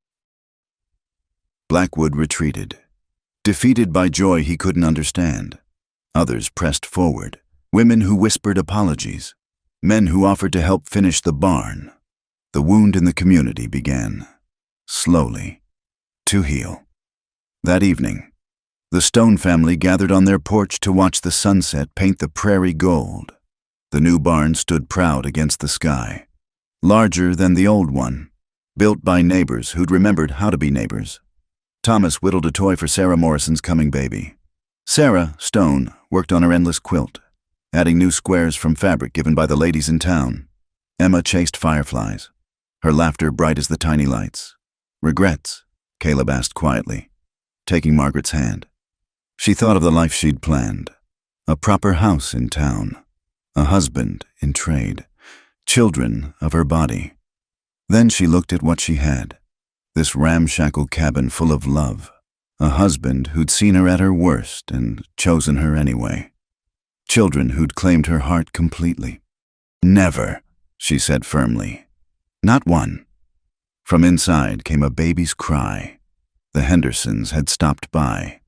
Blackwood retreated, defeated by joy he couldn't understand. Others pressed forward, women who whispered apologies, men who offered to help finish the barn. The wound in the community began, slowly, to heal. That evening, the Stone family gathered on their porch to watch the sunset paint the prairie gold. The new barn stood proud against the sky, larger than the old one, built by neighbors who'd remembered how to be neighbors. Thomas whittled a toy for Sarah Morrison's coming baby. Sarah, Stone, worked on her endless quilt, adding new squares from fabric given by the ladies in town. Emma chased fireflies, her laughter bright as the tiny lights. "Regrets?" Caleb asked quietly, taking Margaret's hand. She thought of the life she'd planned. A proper house in town, a husband in trade, children of her body. Then she looked at what she had, this ramshackle cabin full of love, a husband who'd seen her at her worst and chosen her anyway, children who'd claimed her heart completely. "Never," she said firmly. "Not one." From inside came a baby's cry. The Hendersons had stopped by,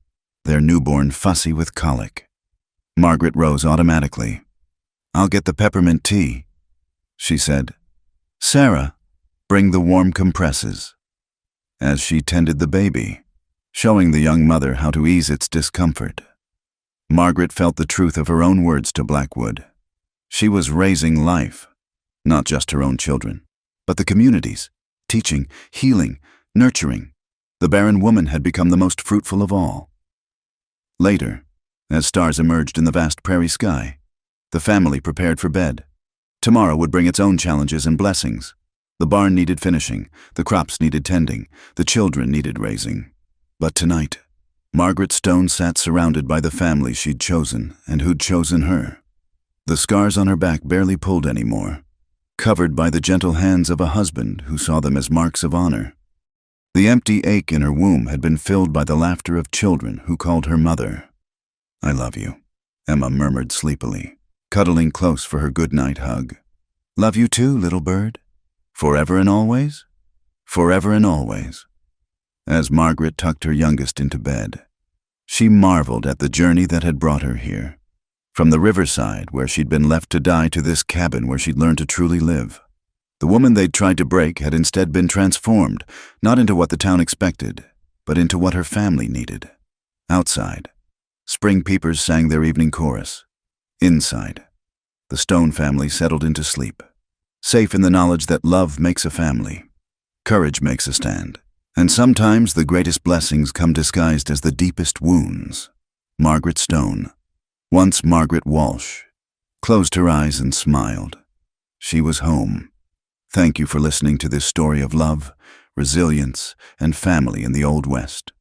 their newborn fussy with colic. Margaret rose automatically. "I'll get the peppermint tea," she said. "Sarah, bring the warm compresses." As she tended the baby, showing the young mother how to ease its discomfort, Margaret felt the truth of her own words to Blackwood. She was raising life, not just her own children, but the community's, teaching, healing, nurturing. The barren woman had become the most fruitful of all. Later, as stars emerged in the vast prairie sky, the family prepared for bed. Tomorrow would bring its own challenges and blessings. The barn needed finishing, the crops needed tending, the children needed raising. But tonight, Margaret Stone sat surrounded by the family she'd chosen and who'd chosen her. The scars on her back barely pulled anymore, covered by the gentle hands of a husband who saw them as marks of honor. The empty ache in her womb had been filled by the laughter of children who called her mother. "I love you," Emma murmured sleepily, cuddling close for her good-night hug. "Love you too, little bird. Forever and always? Forever and always." As Margaret tucked her youngest into bed, she marveled at the journey that had brought her here. From the riverside where she'd been left to die to this cabin where she'd learned to truly live. The woman they'd tried to break had instead been transformed, not into what the town expected, but into what her family needed. Outside, spring peepers sang their evening chorus. Inside, the Stone family settled into sleep, safe in the knowledge that love makes a family, courage makes a stand, and sometimes the greatest blessings come disguised as the deepest wounds. Margaret Stone, once Margaret Walsh, closed her eyes and smiled. She was home. Thank you for listening to this story of love, resilience, and family in the Old West.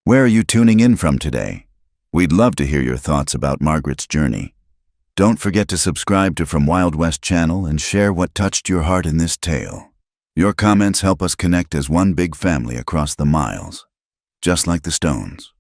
Where are you tuning in from today? We'd love to hear your thoughts about Margaret's journey. Don't forget to subscribe to From Wild West channel and share what touched your heart in this tale. Your comments help us connect as one big family across the miles, just like the Stones.